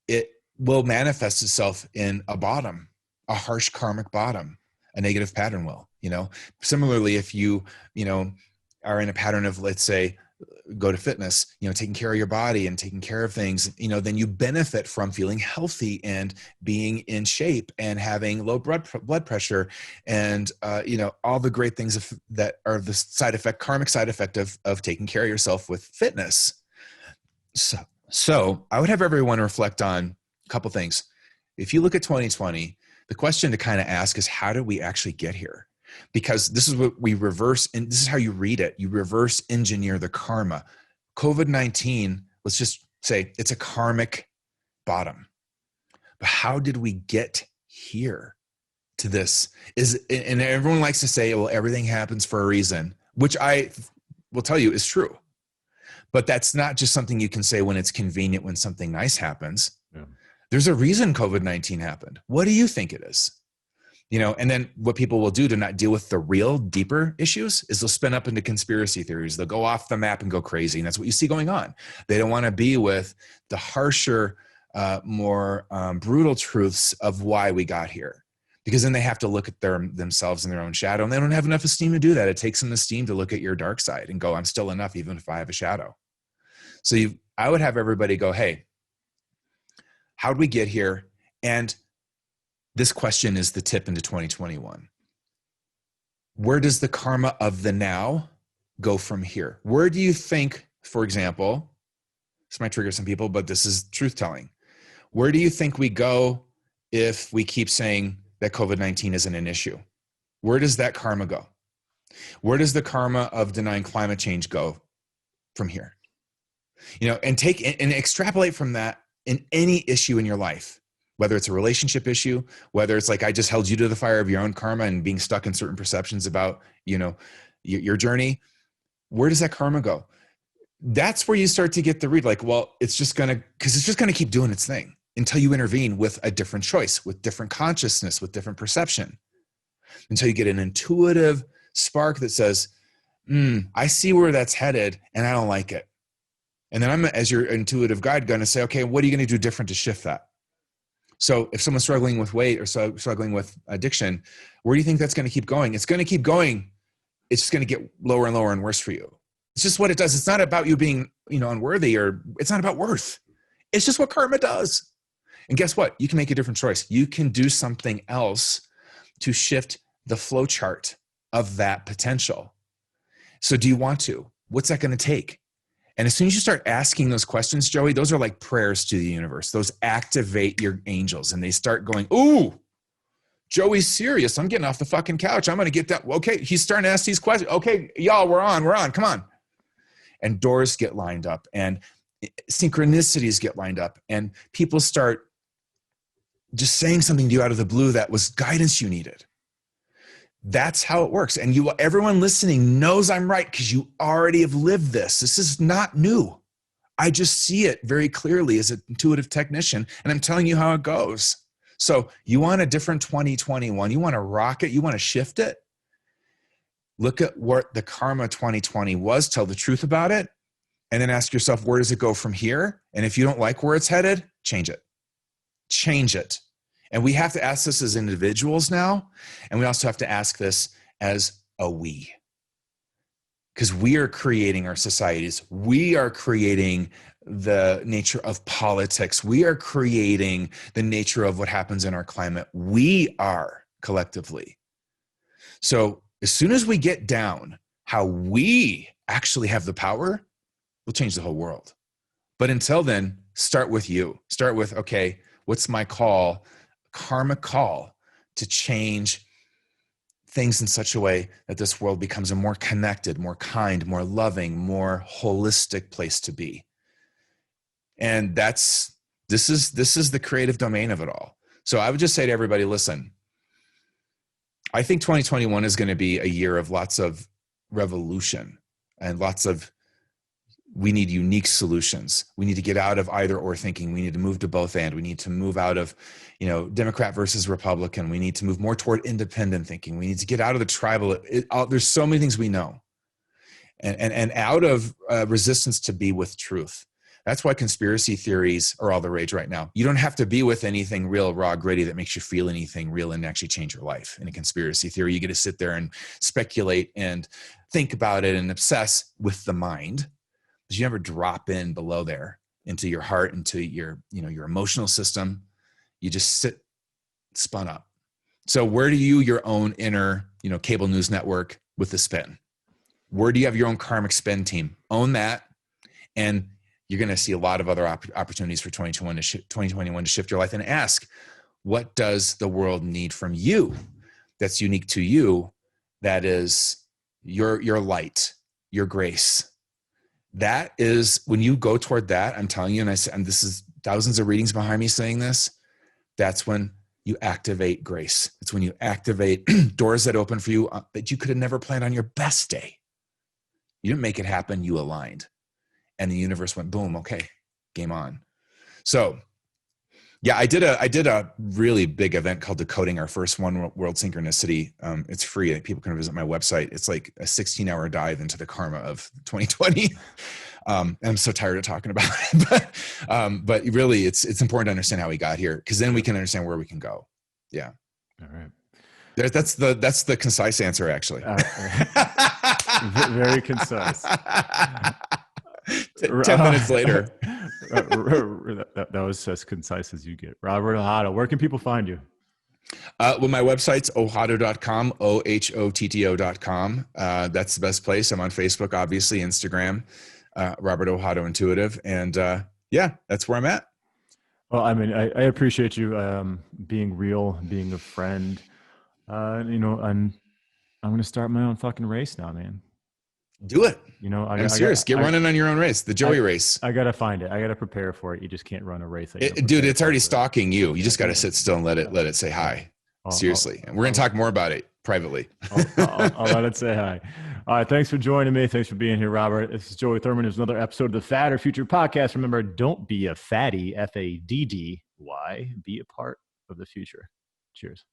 it will manifest itself in a bottom, a harsh karmic bottom, a negative pattern will, Similarly, if you are in a pattern of, let's say, go to fitness, taking care of your body and taking care of things, then you benefit from feeling healthy and being in shape and having low blood pressure and, all the great things that are the karmic side effect of taking care of yourself with fitness. So I would have everyone reflect on a couple things. If you look at 2020, the question to kind of ask is, how did we actually get here? Because this is what we reverse, and this is how you read it. You reverse engineer the karma. COVID-19, let's just say it's a karmic bottom. But how did we get here to this? And everyone likes to say, well, everything happens for a reason, which I will tell you is true. But that's not just something you can say when it's convenient, when something nice happens. Yeah. There's a reason COVID-19 happened. What do you think it is? And then what people will do to not deal with the real deeper issues is they'll spin up into conspiracy theories. They'll go off the map and go crazy. And that's what you see going on. They don't want to be with the harsher, more brutal truths of why we got here, because then they have to look at themselves in their own shadow, and they don't have enough esteem to do that. It takes some esteem to look at your dark side and go, I'm still enough, even if I have a shadow. So I would have everybody go, hey, how'd we get here? And this question is the tip into 2021. Where does the karma of the now go from here? Where do you think, for example, this might trigger some people, but this is truth telling. Where do you think we go if we keep saying that COVID-19 isn't an issue? Where does that karma go? Where does the karma of denying climate change go from here? And and extrapolate from that in any issue in your life. Whether it's a relationship issue, whether it's like I just held you to the fire of your own karma and being stuck in certain perceptions about, your journey. Where does that karma go? That's where you start to get the read. Like, well, it's just going to keep doing its thing until you intervene with a different choice, with different consciousness, with different perception, until you get an intuitive spark that says, I see where that's headed and I don't like it. And then I'm, as your intuitive guide, going to say, okay, what are you going to do different to shift that? So if someone's struggling with weight or struggling with addiction, where do you think that's going to keep going? It's going to keep going. It's just going to get lower and lower and worse for you. It's just what it does. It's not about you being, unworthy, or it's not about worth. It's just what karma does. And guess what? You can make a different choice. You can do something else to shift the flow chart of that potential. So do you want to? What's that going to take? And as soon as you start asking those questions, Joey, those are like prayers to the universe. Those activate your angels, and they start going, ooh, Joey's serious. I'm getting off the fucking couch. I'm going to get that. Okay, he's starting to ask these questions. Okay, y'all, we're on. Come on. And doors get lined up, and synchronicities get lined up, and people start just saying something to you out of the blue that was guidance you needed. That's how it works. And everyone listening knows I'm right because you already have lived this. This is not new. I just see it very clearly as an intuitive technician, and I'm telling you how it goes. So you want a different 2021, you want to rock it, you want to shift it. Look at what the karma 2020 was, tell the truth about it, and then ask yourself, where does it go from here? And if you don't like where it's headed, change it. Change it. And we have to ask this as individuals now, and we also have to ask this as a we. Because we are creating our societies. We are creating the nature of politics. We are creating the nature of what happens in our climate. We are collectively. So as soon as we get down how we actually have the power, we'll change the whole world. But until then, start with you. Start with, okay, what's my call? Karma call to change things in such a way that this world becomes a more connected, more kind, more loving, more holistic place to be. And this is the creative domain of it all. So I would just say to everybody, listen, I think 2021 is going to be a year of lots of revolution and we need unique solutions. We need to get out of either or thinking. We need to move to both and. We need to move out of, Democrat versus Republican. We need to move more toward independent thinking. We need to get out of the tribal. There's so many things we know, and out of resistance to be with truth. That's why conspiracy theories are all the rage right now. You don't have to be with anything real, raw, gritty that makes you feel anything real and actually change your life. In a conspiracy theory, you get to sit there and speculate and think about it and obsess with the mind. But you never drop in below there into your heart, into your emotional system. You just sit spun up. So where do you, your own inner, cable news network with the spin? Where do you have your own karmic spin team? Own that. And you're going to see a lot of other opportunities for 2021 to shift your life, and ask, what does the world need from you that's unique to you? That is your light, your grace. That is when you go toward that, I'm telling you, and this is thousands of readings behind me saying this, that's when you activate grace. It's when you activate doors that open for you that you could have never planned on your best day. You didn't make it happen. You aligned. And the universe went, boom, okay, game on. So yeah, I did a really big event called Decoding Our First One World Synchronicity. It's free. People can visit my website. It's like a 16-hour dive into the karma of 2020. I'm so tired of talking about it, but really it's important to understand how we got here, because then we can understand where we can go. Yeah. All right. That's the concise answer, actually. Very concise. 10 minutes later. That was as concise as you get. Robert Ohotto, where can people find you? Well, my website's ohotto.com, ohotto.com. That's the best place. I'm on Facebook, obviously, Instagram, Robert Ohotto Intuitive. And yeah, that's where I'm at. Well, I mean, I appreciate you being real, being a friend. And I'm going to start my own fucking race now, man. Do it. I'm serious. Get running on your own race, the Joey race. I got to find it. I got to prepare for it. You just can't run a race. Dude, it's already stalking you. You just got to sit still and let it say hi. Seriously. And we're going to talk more about it privately. I'll let it say hi. All right. Thanks for joining me. Thanks for being here, Robert. This is Joey Thurman. There's another episode of the Fat or Future podcast. Remember, don't be a fatty, FADDY. Be a part of the future. Cheers.